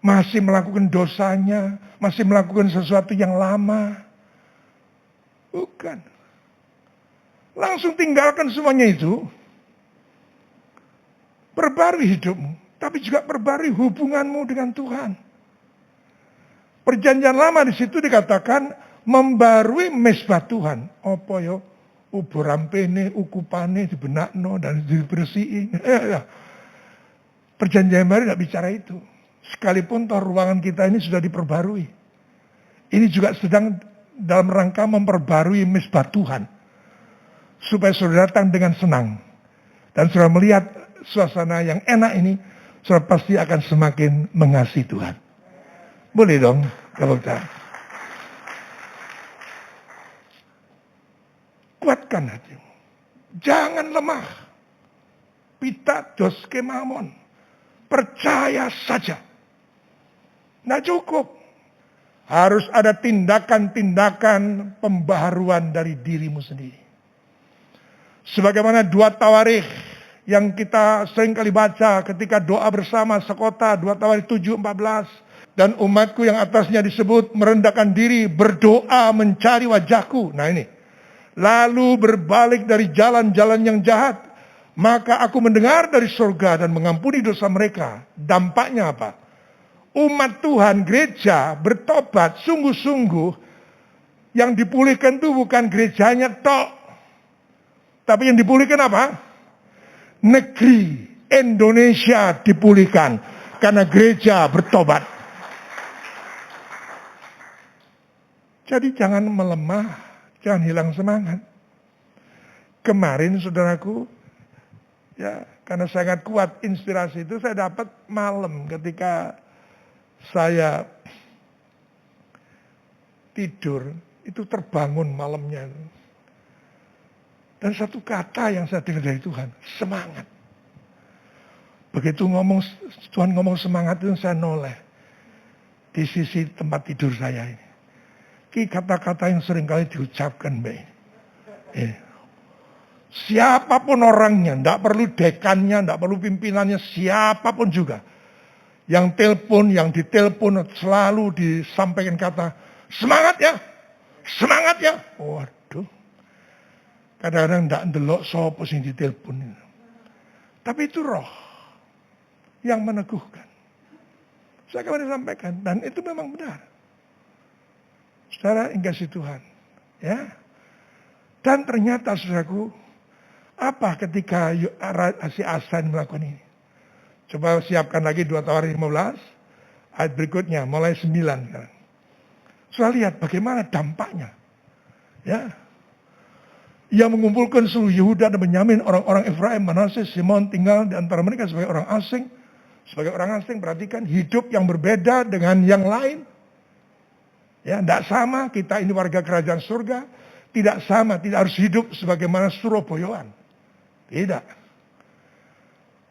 Masih melakukan dosanya, masih melakukan sesuatu yang lama. Bukan. Langsung tinggalkan semuanya itu. Perbarui hidupmu, tapi juga perbarui hubunganmu dengan Tuhan. Perjanjian lama di situ dikatakan membarui mesbah Tuhan. Apa yo? Uburampene, ukupane dibenakno dan dibersihin. Perjanjian baru tidak bicara itu. Sekalipun toh ruangan kita ini sudah diperbarui. Ini juga sedang dalam rangka memperbarui mesbah Tuhan. Supaya saudara datang dengan senang. Dan saudara melihat suasana yang enak ini, saudara pasti akan semakin mengasihi Tuhan. Boleh dong, kalau kita. Kuatkan hatimu. Jangan lemah. Pita dos kemamon. Percaya saja. Nah cukup. Harus ada tindakan-tindakan pembaharuan dari dirimu sendiri. Sebagaimana 2 Tawarikh yang kita sering kali baca ketika doa bersama sekota 2 Tawarikh 7:14. Dan umatku yang atasnya disebut merendahkan diri, berdoa mencari wajahku. Nah ini. Lalu berbalik dari jalan-jalan yang jahat. Maka aku mendengar dari surga dan mengampuni dosa mereka. Dampaknya apa? Umat Tuhan, gereja bertobat sungguh-sungguh. Yang dipulihkan itu bukan gerejanya tok. Tapi yang dipulihkan apa? Negeri Indonesia dipulihkan. Karena gereja bertobat. Jadi jangan melemah. Jangan hilang semangat. Kemarin saudaraku, ya karena sangat kuat inspirasi itu saya dapat malam ketika saya tidur, itu terbangun malamnya. Dan satu kata yang saya dengar dari Tuhan, semangat. Begitu Tuhan ngomong semangat itu saya noleh di sisi tempat tidur saya ini. Kata-kata yang seringkali diucapkan, Mbak. Siapapun orangnya, tidak perlu dekannya, tidak perlu pimpinannya, siapapun juga. Yang telepon, yang ditelepon selalu disampaikan kata, semangat ya, semangat ya. Waduh, kadang-kadang tidak ndelok sopo sing ditelepon. Tapi itu roh yang meneguhkan. Saya kemarin sampaikan, dan itu memang benar. Saudara, kasih Tuhan. Ya. Dan ternyata, saudaraku, apa ketika si Asan melakukan ini? Coba siapkan lagi 2 Tawarik 15, ayat berikutnya, mulai 9 sekarang. Saya lihat bagaimana dampaknya. Ya. Ia mengumpulkan seluruh Yehuda dan Benyamin, orang-orang Efraim, Manase, Simon tinggal di antara mereka sebagai orang asing. Sebagai orang asing, perhatikan hidup yang berbeda dengan yang lain. Ya, tidak sama, kita ini warga kerajaan surga. Tidak sama, tidak harus hidup sebagaimana Surabayaan. Tidak.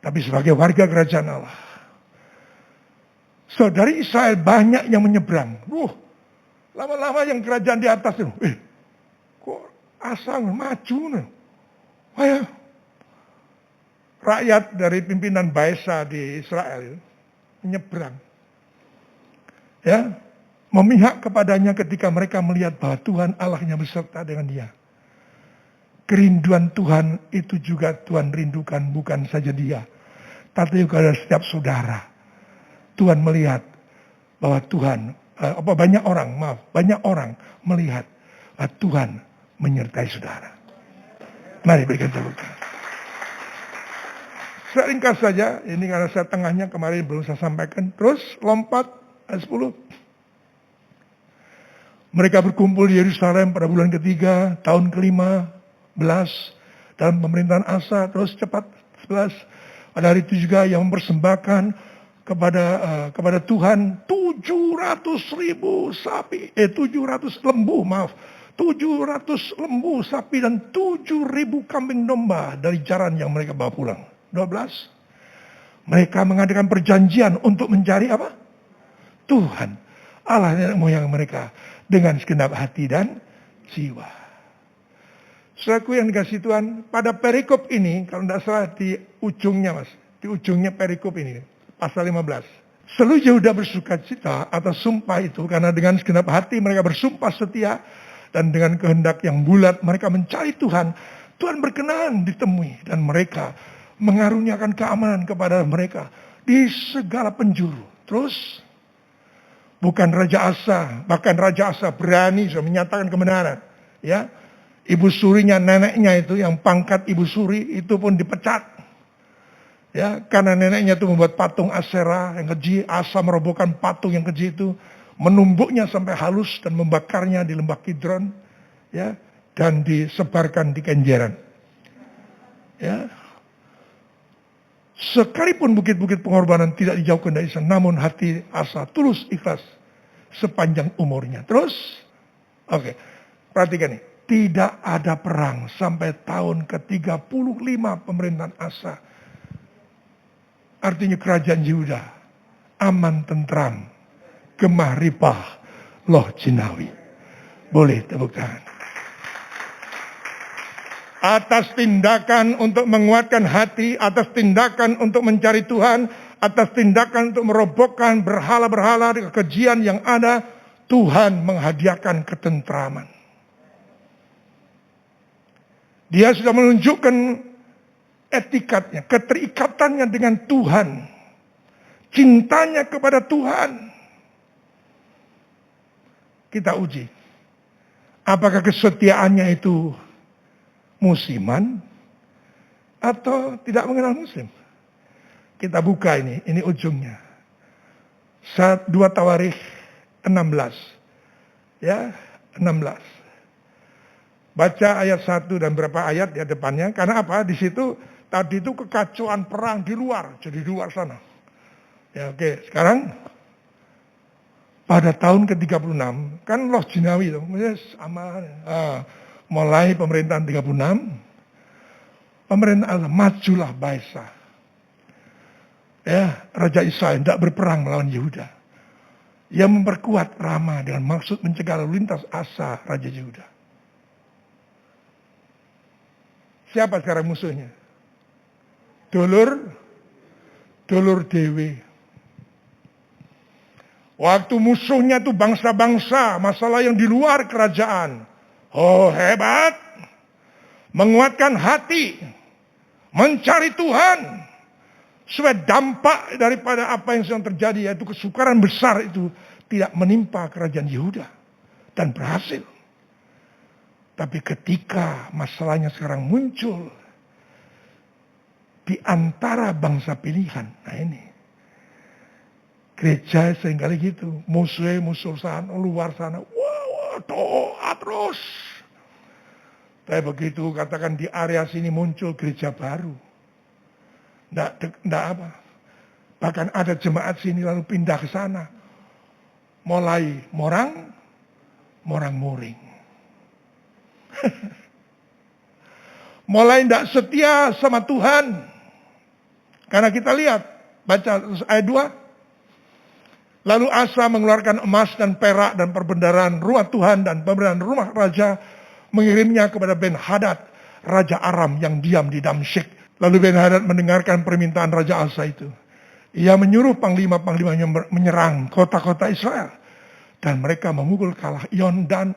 Tapi sebagai warga kerajaan Allah. Dari Israel banyak yang menyeberang. Lama-lama yang kerajaan di atas itu. Kok asal maju nih. Ayo. Rakyat dari pimpinan Baesa di Israel menyeberang. Ya. Memihak kepadanya ketika mereka melihat bahwa Tuhan Allahnya beserta dengan dia. Kerinduan Tuhan itu juga Tuhan rindukan, bukan saja dia. Tapi juga ada setiap saudara. Tuhan melihat bahwa Tuhan, banyak orang melihat bahwa Tuhan menyertai saudara. Mari berikan tepuk tangan. Saya ringkas saja, ini karena saya tengahnya kemarin belum saya sampaikan. Terus lompat ayat 10. Mereka berkumpul di Yerusalem pada bulan ketiga, tahun ke-15 dalam pemerintahan Asa. Terus cepat 11. Pada hari itu juga yang mempersembahkan kepada Tuhan 700.000 sapi, 700 lembu, 700 lembu sapi dan 7.000 kambing domba dari jaran yang mereka bawa pulang. 12. Mereka mengadakan perjanjian untuk mencari apa? Tuhan, Allah nenek moyang mereka dengan segenap hati dan jiwa. Saudaraku yang dikasih Tuhan, pada perikop ini, kalau tidak salah di ujungnya di ujungnya perikop ini, pasal 15. Seluruh Yehuda bersuka cita atas sumpah itu, karena dengan segenap hati mereka bersumpah setia, dan dengan kehendak yang bulat mereka mencari Tuhan. Tuhan berkenan ditemui, dan mereka mengaruniakan keamanan kepada mereka di segala penjuru. Terus, bukan Raja Asa, bahkan Raja Asa berani sudah menyatakan kebenaran. Ya, ibu surinya, neneknya itu yang pangkat ibu suri itu pun dipecat. Ya, karena neneknya itu membuat patung Aserah yang keji. Asa merobohkan patung yang keji itu, menumbuknya sampai halus dan membakarnya di lembah Kidron, ya, dan disebarkan di Kenjeran. Ya. Sekalipun bukit-bukit pengorbanan tidak dijauhkan dari sana, namun hati Asa tulus ikhlas sepanjang umurnya. Terus, oke, perhatikan nih. Tidak ada perang sampai tahun ke-35 pemerintahan Asa. Artinya kerajaan Yehuda aman tentram, gemah ripah, loh jinawi. Boleh tepuk tangan. Atas tindakan untuk menguatkan hati, atas tindakan untuk mencari Tuhan, atas tindakan untuk merobohkan berhala-berhala di kekejian yang ada, Tuhan menghadiahkan ketentraman. Dia sudah menunjukkan etikatnya, keterikatannya dengan Tuhan. Cintanya kepada Tuhan. Kita uji. Apakah kesetiaannya itu musiman atau tidak mengenal musim? Kita buka ini ujungnya. 2 Tawarik 16. Ya, 16. Baca ayat 1 dan berapa ayat di depannya. Karena apa? Di situ tadi itu kekacauan perang di luar. Jadi di luar sana. Ya, oke. Sekarang pada tahun ke-36 kan loh jinawi itu. Sama. Mulai pemerintahan 36. Pemerintahan Allah, majulah Baesa. Ya, Raja Israel tidak berperang melawan Yehuda. Ia memperkuat Rama dengan maksud mencegah lalu lintas Asa Raja Yehuda. Siapa sekarang musuhnya? Dulur dewe. Waktu musuhnya itu bangsa-bangsa, masalah yang di luar kerajaan. Oh hebat, menguatkan hati, mencari Tuhan. Supaya dampak daripada apa yang sedang terjadi, yaitu kesukaran besar itu tidak menimpa kerajaan Yehuda. Dan berhasil. Tapi ketika masalahnya sekarang muncul di antara bangsa pilihan. Nah ini. Gereja seringkali gitu. Musuh sana, luar sana. Wah, doa terus. Tapi begitu katakan di area sini muncul gereja baru. Nggak apa. Bahkan ada jemaat sini lalu pindah ke sana. Mulai morang-moring. Mulai tidak setia sama Tuhan. Karena kita lihat, baca ayat 2. Lalu Asa mengeluarkan emas dan perak dan perbendaharaan rumah Tuhan dan pemberian rumah raja, mengirimnya kepada Ben-Hadad, raja Aram yang diam di Damsyik. Lalu Ben-Hadad mendengarkan permintaan Raja Asa itu. Ia menyuruh panglima-panglimanya menyerang kota-kota Israel. Dan mereka memukul kalah Ion dan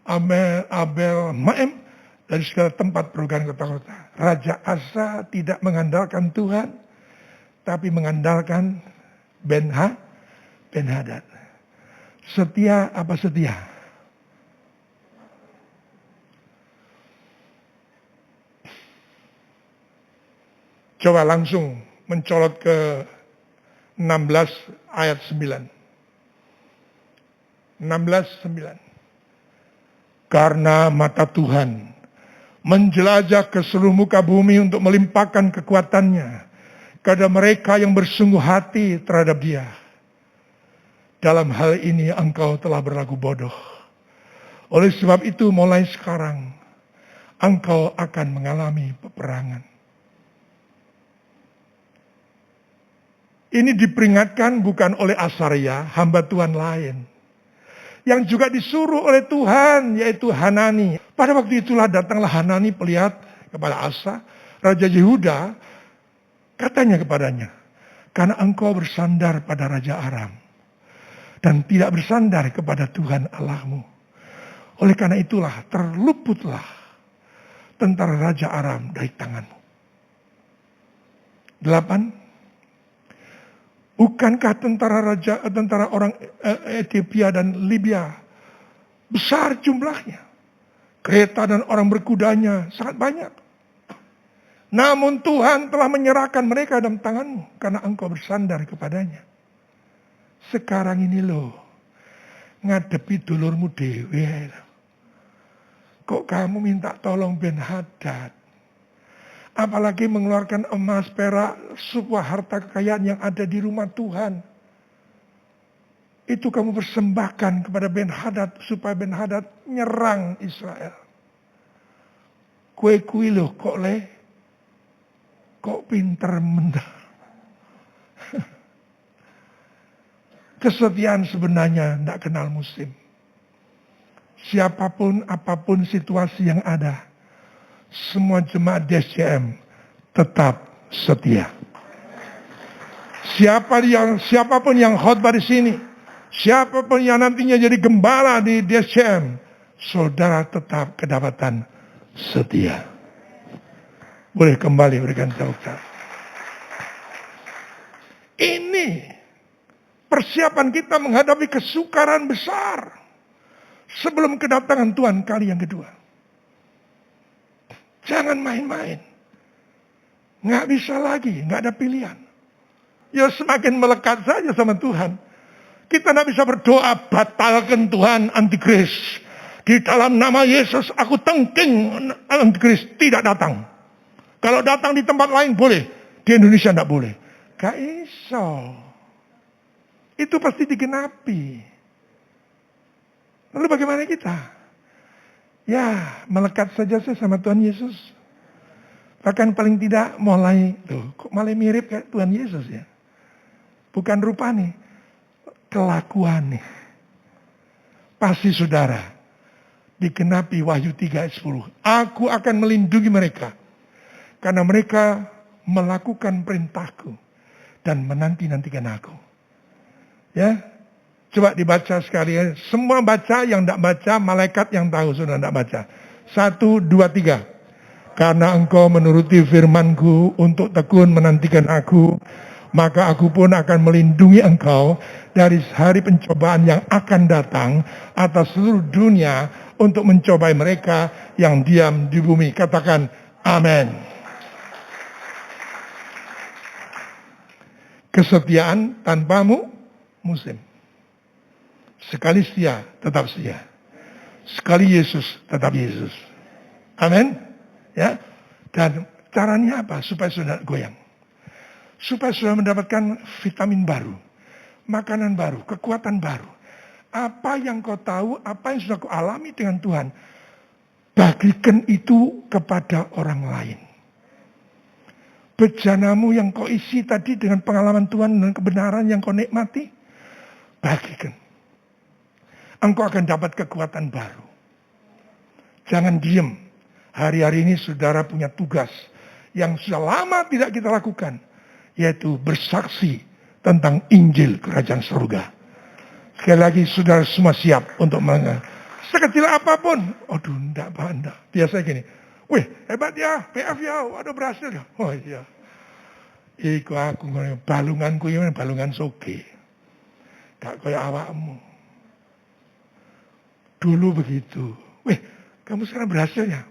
Abel Maim dari segala tempat perubahan kota-kota. Raja Asa tidak mengandalkan Tuhan, tapi mengandalkan Ben-Hadad. Setia apa setia? Coba langsung mencolot ke 16 ayat 9. 16:9. Karena mata Tuhan menjelajah ke seluruh muka bumi untuk melimpahkan kekuatannya kepada mereka yang bersungguh hati terhadap Dia. Dalam hal ini engkau telah berlaku bodoh. Oleh sebab itu mulai sekarang engkau akan mengalami peperangan. Ini diperingatkan bukan oleh Asaria, hamba Tuhan lain. Yang juga disuruh oleh Tuhan, yaitu Hanani. Pada waktu itulah datanglah Hanani pelihat kepada Asa, Raja Yehuda, katanya kepadanya, karena engkau bersandar pada Raja Aram, dan tidak bersandar kepada Tuhan Allahmu. Oleh karena itulah terluputlah tentara Raja Aram dari tanganmu. 8. Bukankah tentara orang Ethiopia dan Libya besar jumlahnya? Kereta dan orang berkudanya sangat banyak. Namun Tuhan telah menyerahkan mereka dalam tanganmu karena engkau bersandar kepadanya. Sekarang ini loh, ngadepi dulurmu dewe. Kok kamu minta tolong Ben-Hadad? Apalagi mengeluarkan emas, perak, sebuah harta kekayaan yang ada di rumah Tuhan. Itu kamu persembahkan kepada Ben-Hadad supaya Ben-Hadad nyerang Israel. Kue loh kok pinter mendah. Kesetiaan sebenarnya tidak kenal musim. Siapapun, apapun situasi yang ada, semua jemaat DSCM tetap setia. Siapapun yang khotbah di sini, siapapun yang nantinya jadi gembala di DSCM, saudara tetap kedapatan setia. Boleh kembali berikan tepuk tangan. Ini persiapan kita menghadapi kesukaran besar sebelum kedatangan Tuhan kali yang kedua. Jangan main-main. Nggak bisa lagi, nggak ada pilihan. Ya semakin melekat saja sama Tuhan. Kita nggak bisa berdoa, batalkan Tuhan antikris. Di dalam nama Yesus aku tengking antikris tidak datang. Kalau datang di tempat lain boleh, di Indonesia nggak boleh. Gak iso. Itu pasti digenapi. Lalu bagaimana kita? Ya, melekat saja sama Tuhan Yesus. Bahkan paling tidak mulai, kok malah mirip kayak Tuhan Yesus ya. Bukan rupa nih, kelakuan nih. Pasti saudara, digenapi Wahyu 3 ayat 10. Aku akan melindungi mereka karena mereka melakukan perintahku dan menanti-nantikan aku. Ya, coba dibaca sekali ya. Semua baca, yang tidak baca, malaikat yang tahu sudah tidak baca. 1, 2, 3. Karena engkau menuruti firmanku untuk tekun menantikan aku, maka aku pun akan melindungi engkau dari hari pencobaan yang akan datang atas seluruh dunia untuk mencobai mereka yang diam di bumi. Katakan amin. Kesetiaan tanpamu musim. Sekali setia, tetap setia. Sekali Yesus, tetap Yesus. Amin. Ya. Dan caranya apa? Supaya sudah goyang. Supaya sudah mendapatkan vitamin baru. Makanan baru, kekuatan baru. Apa yang kau tahu, apa yang sudah kau alami dengan Tuhan, bagikan itu kepada orang lain. Bejanamu yang kau isi tadi dengan pengalaman Tuhan dan kebenaran yang kau nikmati, bagikan. Engkau akan dapat kekuatan baru. Jangan diem. Hari-hari ini saudara punya tugas yang sudah lama tidak kita lakukan, yaitu bersaksi tentang Injil Kerajaan Surga. Sekali lagi saudara semua siap untuk mendengar. Sekecil apapun. Aduh, enggak. Biasanya gini. Wih, hebat ya, PF ya, aduh berhasil ya. Oh iya. Iku aku balunganku ini balungan soge. Gak kayak awakmu. Dulu begitu. Wih, kamu sekarang berhasil ya?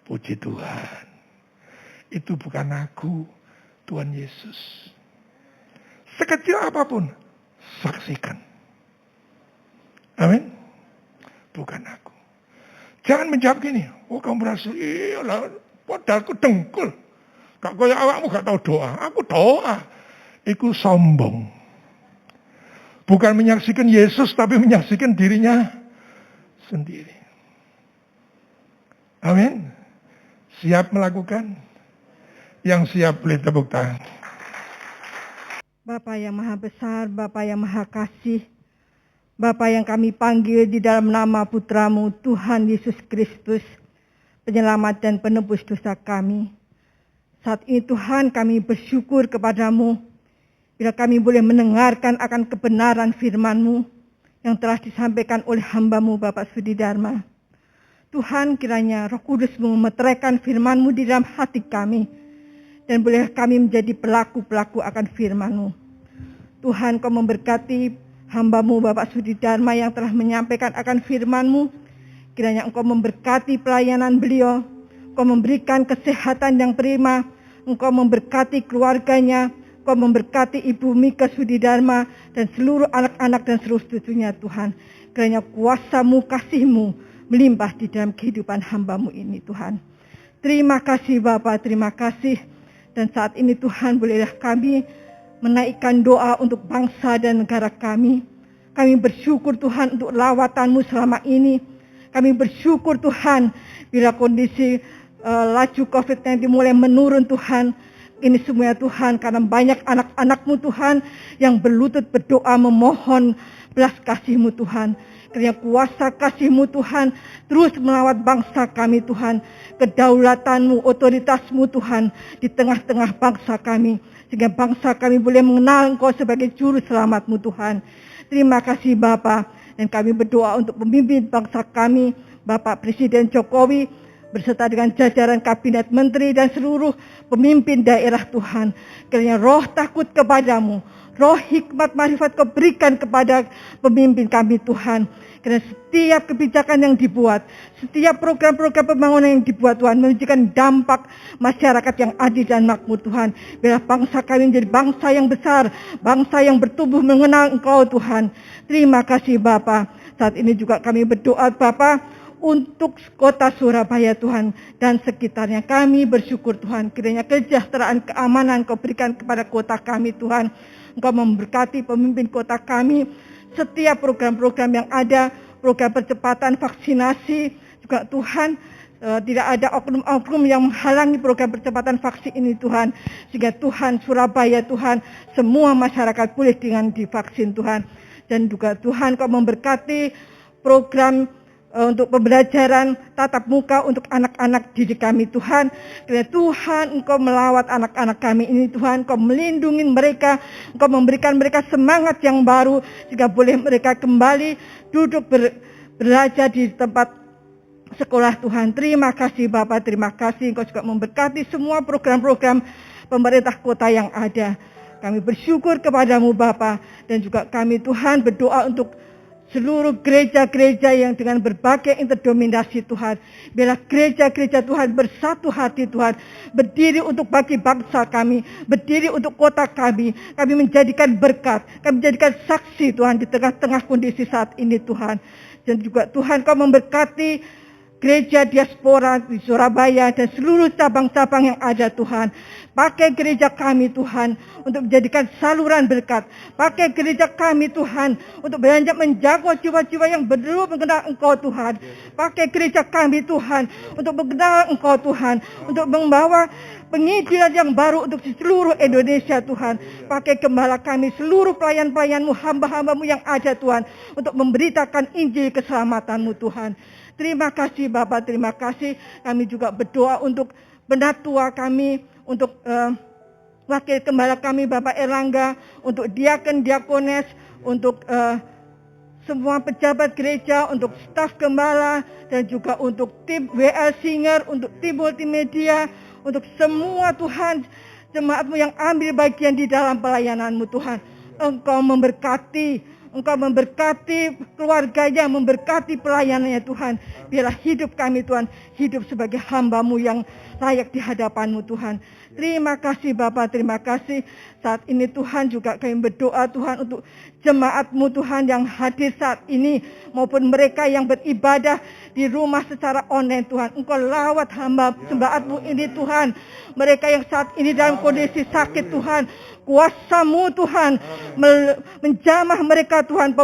Puji Tuhan. Itu bukan aku, Tuhan Yesus. Sekecil apapun, saksikan. Amin. Bukan aku. Jangan menjawab gini, oh kamu berhasil, iyalah, padahal aku dengkul. Gak kaya awakmu gak tahu doa, aku doa. Iku sombong. Bukan menyaksikan Yesus, tapi menyaksikan dirinya sendiri. Amin. Siap melakukan? Yang siap boleh tepuk tangan. Bapa yang Maha Besar, Bapa yang Maha Kasih, Bapa yang kami panggil di dalam nama Putramu Tuhan Yesus Kristus, penyelamat dan penebus dosa kami. Saat ini Tuhan kami bersyukur kepadamu, bila kami boleh mendengarkan akan kebenaran firman-Mu yang telah disampaikan oleh hamba-Mu Bapak Sudi Dharma. Tuhan kiranya Roh Kudus memeteraikan firman-Mu di dalam hati kami, dan boleh kami menjadi pelaku-pelaku akan firman-Mu. Tuhan Kau memberkati hamba-Mu Bapak Sudi Dharma yang telah menyampaikan akan firman-Mu. Kiranya Engkau memberkati pelayanan beliau, Engkau memberikan kesehatan yang prima, Engkau memberkati keluarganya, Engkau memberkati Ibu Mika Sudi Dharma dan seluruh anak-anak dan seluruh cucunya Tuhan. Kiranya kuasa-Mu, kasih-Mu melimpah di dalam kehidupan hamba-Mu ini Tuhan. Terima kasih Bapak, terima kasih. Dan saat ini Tuhan bolehlah kami menaikkan doa untuk bangsa dan negara kami. Kami bersyukur Tuhan untuk lawatan-Mu selama ini. Kami bersyukur Tuhan bila kondisi laju COVID-19 mulai menurun Tuhan. Ini semuanya Tuhan karena banyak anak-anak-Mu Tuhan yang berlutut berdoa memohon belas kasih-Mu Tuhan. Kiranya kuasa kasih-Mu Tuhan terus melawat bangsa kami Tuhan. Kedaulatan-Mu, otoritas-Mu Tuhan di tengah-tengah bangsa kami. Sehingga bangsa kami boleh mengenal Engkau sebagai juru selamat-Mu Tuhan. Terima kasih Bapa. Dan kami berdoa untuk pemimpin bangsa kami, Bapak Presiden Jokowi, beserta dengan jajaran kabinet menteri dan seluruh pemimpin daerah Tuhan. Kiranya roh takut kepadamu, roh hikmat marifat Kau berikan kepada pemimpin kami Tuhan. Karena setiap kebijakan yang dibuat, setiap program-program pembangunan yang dibuat Tuhan, memberikan dampak masyarakat yang adil dan makmur Tuhan. Biarlah bangsa kami menjadi bangsa yang besar, bangsa yang bertumbuh mengenal Engkau Tuhan. Terima kasih Bapa. Saat ini juga kami berdoa Bapa untuk kota Surabaya Tuhan dan sekitarnya. Kami bersyukur Tuhan, kiranya kesejahteraan, keamanan Kau berikan kepada kota kami Tuhan. Engkau memberkati pemimpin kota kami. Setiap program-program yang ada, program percepatan vaksinasi juga Tuhan, tidak ada oknum-oknum yang menghalangi program percepatan vaksin ini Tuhan. Sehingga Tuhan Surabaya Tuhan, semua masyarakat boleh dengan divaksin Tuhan. Dan juga Tuhan Kau memberkati program untuk pembelajaran tatap muka untuk anak-anak didik kami Tuhan. Kiranya Tuhan Engkau melawat anak-anak kami ini Tuhan, Engkau melindungi mereka, Engkau memberikan mereka semangat yang baru, sehingga boleh mereka kembali duduk belajar di tempat sekolah Tuhan. Terima kasih Bapak, terima kasih Engkau juga memberkati semua program-program pemerintah kota yang ada. Kami bersyukur kepadamu Bapa, dan juga kami Tuhan berdoa untuk seluruh gereja-gereja yang dengan berbagai interdominasi Tuhan. Biarlah gereja-gereja Tuhan bersatu hati Tuhan. Berdiri untuk bagi bangsa kami. Berdiri untuk kota kami. Kami menjadikan berkat. Kami menjadikan saksi Tuhan di tengah-tengah kondisi saat ini Tuhan. Dan juga Tuhan Kau memberkati gereja diaspora di Surabaya dan seluruh cabang-cabang yang ada Tuhan. Pakai gereja kami Tuhan untuk menjadikan saluran berkat. Pakai gereja kami Tuhan untuk menjangkau jiwa-jiwa yang belum mengenal Engkau Tuhan. Pakai gereja kami Tuhan untuk mengenal Engkau Tuhan. Untuk membawa penginjilan yang baru untuk seluruh Indonesia Tuhan. Pakai gembala kami, seluruh pelayan-pelayan-Mu, hamba-hamba-Mu yang ada Tuhan. Untuk memberitakan Injil keselamatan-Mu Tuhan. Terima kasih Bapak, terima kasih. Kami juga berdoa untuk penatua kami, untuk wakil gembala kami Bapak Erlangga, untuk diaken, diakones, untuk semua pejabat gereja, untuk staf gembala, dan juga untuk tim WL Singer, untuk tim multimedia, untuk semua Tuhan, jemaat-Mu yang ambil bagian di dalam pelayanan-Mu Tuhan. Engkau memberkati keluarganya, memberkati pelayanannya Tuhan. Biarlah hidup kami Tuhan, hidup sebagai hamba-Mu yang layak di hadapan-Mu Tuhan. Terima kasih Bapak, terima kasih. Saat ini Tuhan juga kami berdoa Tuhan untuk jemaat-Mu Tuhan yang hadir saat ini, maupun mereka yang beribadah di rumah secara online Tuhan. Engkau lawat hamba jemaat-Mu ini Tuhan. Mereka yang saat ini dalam kondisi sakit Tuhan, kuasa-Mu Tuhan menjamah mereka Tuhan,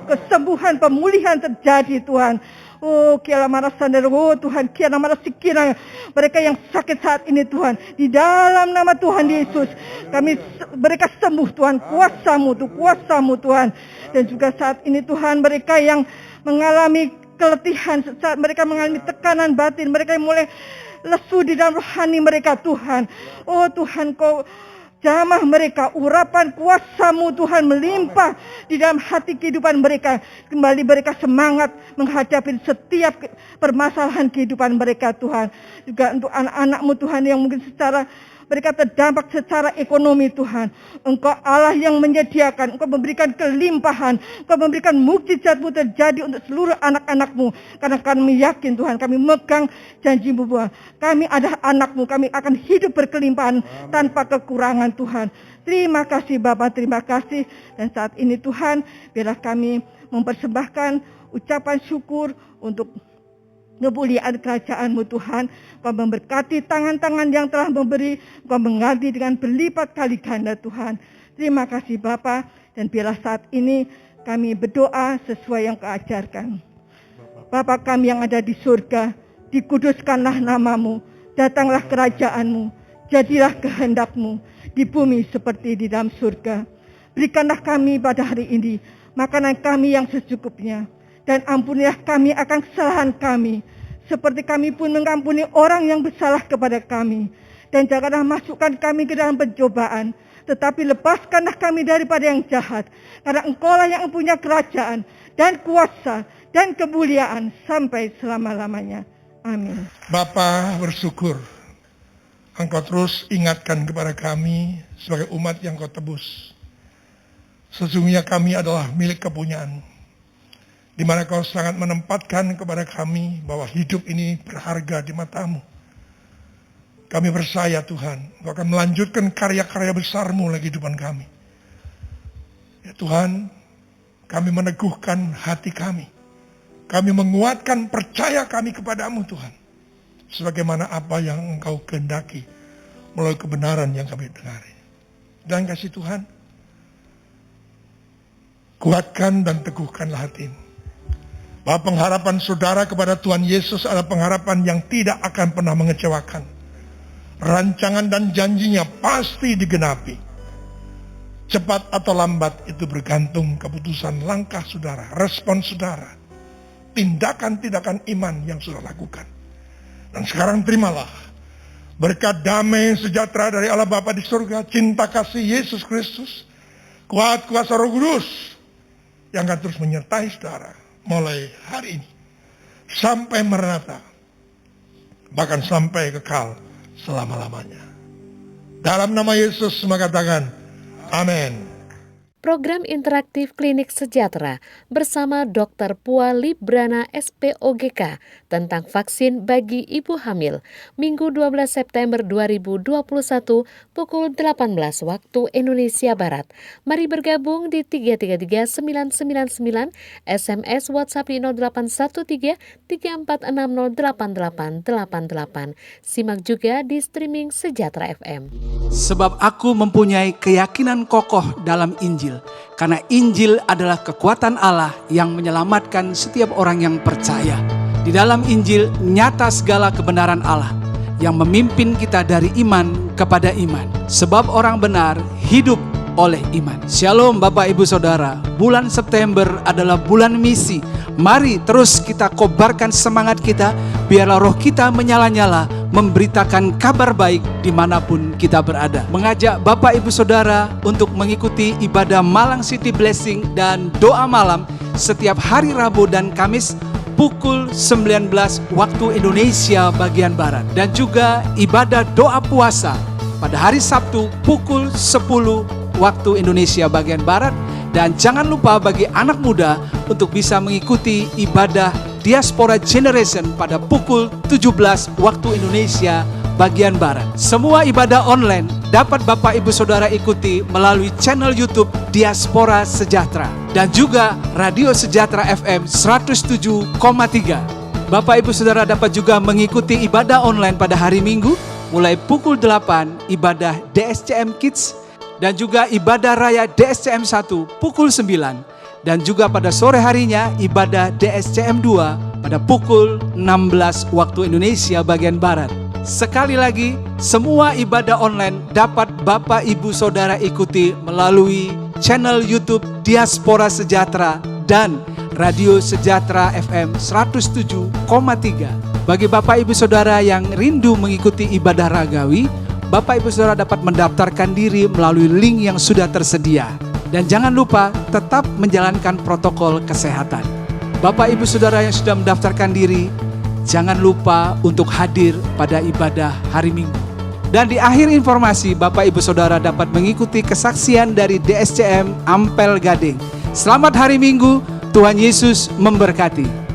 kesembuhan, pemulihan terjadi Tuhan. Oh, kiala marasandar, oh Tuhan, kiala marasikira, mereka yang sakit saat ini Tuhan, di dalam nama Tuhan Yesus, mereka sembuh Tuhan, kuasa-Mu Tuhan. Dan juga saat ini Tuhan, mereka yang mengalami keletihan, saat mereka mengalami tekanan batin, mereka yang mulai lesu di dalam rohani mereka Tuhan. Oh Tuhan, Kau jamah mereka, urapan kuasa-Mu Tuhan melimpah di dalam hati kehidupan mereka. Kembali mereka semangat menghadapi setiap permasalahan kehidupan mereka Tuhan. Juga untuk anak-anak-Mu Tuhan yang mungkin mereka terdampak secara ekonomi Tuhan. Engkau Allah yang menyediakan, Engkau memberikan kelimpahan, Engkau memberikan mukjizat-Mu terjadi untuk seluruh anak-anak-Mu. Karena kami yakin Tuhan, kami megang janji-Mu bahwa kami adalah anak-Mu, kami akan hidup berkelimpahan tanpa kekurangan Tuhan. Terima kasih Bapak, terima kasih. Dan saat ini Tuhan, biarlah kami mempersembahkan ucapan syukur untuk kemuliaan kerajaan-Mu Tuhan. Kau memberkati tangan-tangan yang telah memberi, Kau mengganti dengan berlipat kali ganda Tuhan. Terima kasih Bapa, dan biarlah saat ini kami berdoa sesuai yang Kau ajarkan. Bapa kami yang ada di surga, dikuduskanlah nama-Mu, datanglah kerajaan-Mu, jadilah kehendak-Mu di bumi seperti di dalam surga. Berikanlah kami pada hari ini makanan kami yang secukupnya, dan ampunilah kami akan kesalahan kami, seperti kami pun mengampuni orang yang bersalah kepada kami. Dan janganlah masukkan kami ke dalam pencobaan, tetapi lepaskanlah kami daripada yang jahat. Karena Engkau-lah yang punya kerajaan, dan kuasa, dan kemuliaan sampai selama-lamanya. Amin. Bapa bersyukur, Engkau terus ingatkan kepada kami sebagai umat yang Kau tebus. Sesungguhnya kami adalah milik kepunyaan, di mana Kau sangat menempatkan kepada kami bahwa hidup ini berharga di mata-Mu. Kami percaya Tuhan, Kau akan melanjutkan karya-karya besar-Mu lagi kehidupan kami. Ya Tuhan, kami meneguhkan hati kami. Kami menguatkan percaya kami kepada-Mu Tuhan. Sebagaimana apa yang Engkau kehendaki melalui kebenaran yang kami dengar. Dan kasih Tuhan, kuatkan dan teguhkanlah hatimu. Bahwa pengharapan saudara kepada Tuhan Yesus adalah pengharapan yang tidak akan pernah mengecewakan. Rancangan dan janjinya pasti digenapi. Cepat atau lambat itu bergantung keputusan langkah saudara, respon saudara. tindakan-tindakan iman yang sudah lakukan. Dan sekarang terimalah berkat damai sejahtera dari Allah Bapa di surga, cinta kasih Yesus Kristus, kuat kuasa Roh Kudus yang akan terus menyertai saudara mulai hari ini sampai Maranatha, bahkan sampai kekal selama-lamanya. Dalam nama Yesus semua katakan amin. Program interaktif Klinik Sejahtera bersama Dr. Pua Librana SPOGK tentang vaksin bagi ibu hamil, Minggu 12 September 2021 pukul 18 waktu Indonesia Barat. Mari bergabung di 333-999, SMS WhatsApp di 0813-34608888. Simak juga di streaming Sejahtera FM. Sebab aku mempunyai keyakinan kokoh dalam Injil, karena Injil adalah kekuatan Allah yang menyelamatkan setiap orang yang percaya. Di dalam Injil nyata segala kebenaran Allah yang memimpin kita dari iman kepada iman. Sebab orang benar hidup oleh iman. Shalom Bapak Ibu Saudara, bulan September adalah bulan misi. Mari terus kita kobarkan semangat kita, biarlah roh kita menyala-nyala, memberitakan kabar baik dimanapun kita berada. Mengajak Bapak Ibu Saudara untuk mengikuti ibadah Malang City Blessing dan doa malam setiap hari Rabu dan Kamis pukul 19 waktu Indonesia bagian Barat. Dan juga ibadah doa puasa pada hari Sabtu pukul 10 waktu Indonesia bagian Barat. Dan jangan lupa bagi anak muda untuk bisa mengikuti ibadah Diaspora Generation pada pukul 17 waktu Indonesia bagian Barat. Semua ibadah online dapat Bapak Ibu Saudara ikuti melalui channel YouTube Diaspora Sejahtera dan juga Radio Sejahtera FM 107,3. Bapak Ibu Saudara dapat juga mengikuti ibadah online pada hari Minggu mulai pukul 8 ibadah DSCM Kids dan juga ibadah raya DSCM 1 pukul 9. Dan juga pada sore harinya ibadah DSCM 2 pada pukul 16 waktu Indonesia bagian Barat. Sekali lagi, semua ibadah online dapat Bapak Ibu Saudara ikuti melalui channel YouTube Diaspora Sejahtera dan Radio Sejahtera FM 107,3. Bagi Bapak Ibu Saudara yang rindu mengikuti ibadah ragawi, Bapak Ibu Saudara dapat mendaftarkan diri melalui link yang sudah tersedia. Dan jangan lupa tetap menjalankan protokol kesehatan. Bapak Ibu Saudara yang sudah mendaftarkan diri, jangan lupa untuk hadir pada ibadah hari Minggu. Dan di akhir informasi, Bapak Ibu Saudara dapat mengikuti kesaksian dari DSCM Ampel Gading. Selamat hari Minggu, Tuhan Yesus memberkati.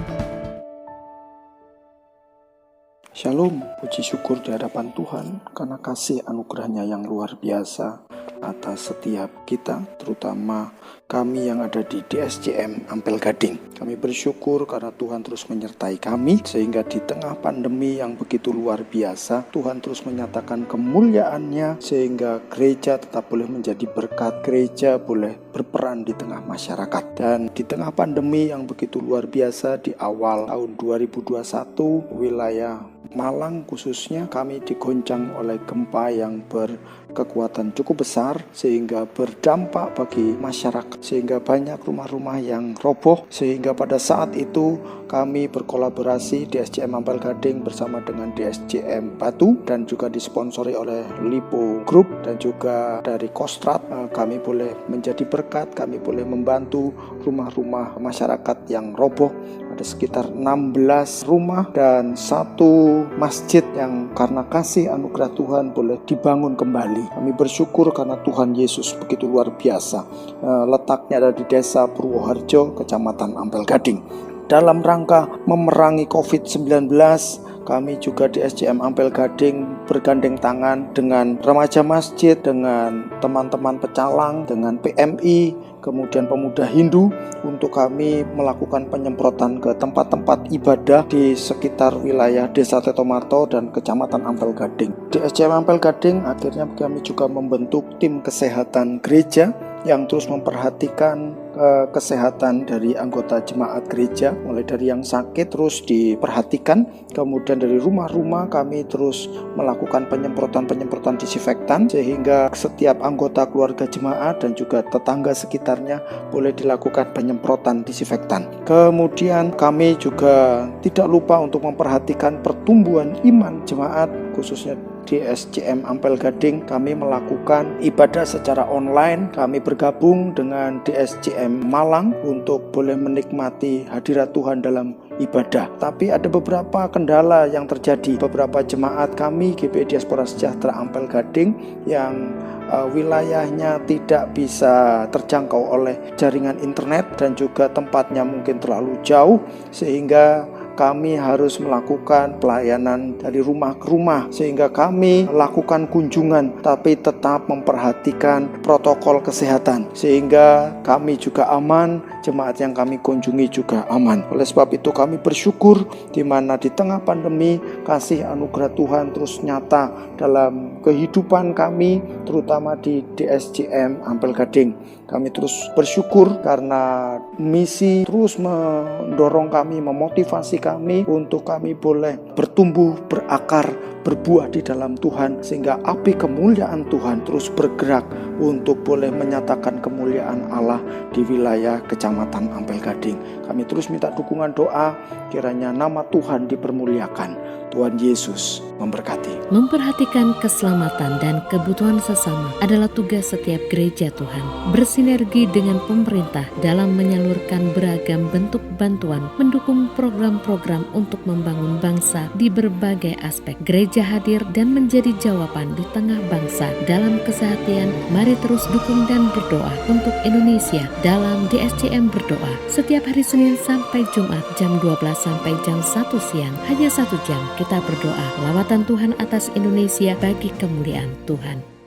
Shalom, puji syukur di hadapan Tuhan karena kasih anugerahnya yang luar biasa atas setiap kita, terutama kami yang ada di DSCM Ampel Gading. Kami bersyukur karena Tuhan terus menyertai kami, sehingga di tengah pandemi yang begitu luar biasa, Tuhan terus menyatakan kemuliaan-Nya, sehingga gereja tetap boleh menjadi berkat, gereja boleh berperan di tengah masyarakat. Dan di tengah pandemi yang begitu luar biasa di awal tahun 2021, wilayah Malang khususnya kami digoncang oleh gempa yang berkekuatan cukup besar sehingga berdampak bagi masyarakat, sehingga banyak rumah-rumah yang roboh, sehingga pada saat itu kami berkolaborasi DSCM Ampel Gading bersama dengan DSCM Batu dan juga disponsori oleh Lipo Group dan juga dari Kostrat. Kami boleh menjadi berkat, kami boleh membantu rumah-rumah masyarakat yang roboh. Ada sekitar 16 rumah dan satu masjid yang karena kasih anugerah Tuhan boleh dibangun kembali. Kami bersyukur karena Tuhan Yesus begitu luar biasa. Letaknya ada di Desa Purwoharjo, Kecamatan Ampel Gading. Dalam rangka memerangi COVID-19, kami juga di SCM Ampel Gading bergandeng tangan dengan remaja masjid, dengan teman-teman pecalang, dengan PMI, kemudian pemuda Hindu untuk kami melakukan penyemprotan ke tempat-tempat ibadah di sekitar wilayah Desa Tetomarto dan Kecamatan Ampel Gading. Di SCM Ampel Gading akhirnya kami juga membentuk tim kesehatan gereja yang terus memperhatikan kesehatan dari anggota jemaat gereja, mulai dari yang sakit terus diperhatikan, kemudian dari rumah-rumah kami terus melakukan penyemprotan disinfektan sehingga setiap anggota keluarga jemaat dan juga tetangga sekitarnya boleh dilakukan penyemprotan disinfektan. Kemudian kami juga tidak lupa untuk memperhatikan pertumbuhan iman jemaat, khususnya di SCM Ampel Gading. Kami melakukan ibadah secara online. Kami bergabung dengan DSCM Malang untuk boleh menikmati hadirat Tuhan dalam ibadah. Tapi ada beberapa kendala yang terjadi. Beberapa jemaat kami GPI Diaspora Sejahtera Ampel Gading yang wilayahnya tidak bisa terjangkau oleh jaringan internet dan juga tempatnya mungkin terlalu jauh, sehingga kami harus melakukan pelayanan dari rumah ke rumah, sehingga kami lakukan kunjungan tapi tetap memperhatikan protokol kesehatan sehingga kami juga aman, jemaat yang kami kunjungi juga aman. Oleh sebab itu kami bersyukur di mana di tengah pandemi kasih anugerah Tuhan terus nyata dalam kehidupan kami, terutama di DSCM Ampel Gading. Kami terus bersyukur karena misi terus mendorong kami, memotivasi kami untuk kami boleh bertumbuh, berakar, berbuah di dalam Tuhan, sehingga api kemuliaan Tuhan terus bergerak untuk boleh menyatakan kemuliaan Allah di wilayah Kecamatan Ampel Gading. Kami terus minta dukungan doa, kiranya nama Tuhan dipermuliakan. Tuhan Yesus memberkati. Memperhatikan keselamatan dan kebutuhan sesama adalah tugas setiap gereja Tuhan. Bersinergi dengan pemerintah dalam menyalurkan beragam bentuk bantuan, mendukung program-program untuk membangun bangsa di berbagai aspek. Gereja hadir dan menjadi jawaban di tengah bangsa dalam kesehatan. Mari terus dukung dan berdoa untuk Indonesia dalam DSCM Berdoa. Setiap hari Senin sampai Jumat jam 12 sampai jam 1 siang. Hanya 1 jam kita berdoa lawatan Tuhan atas Indonesia bagi kemuliaan Tuhan.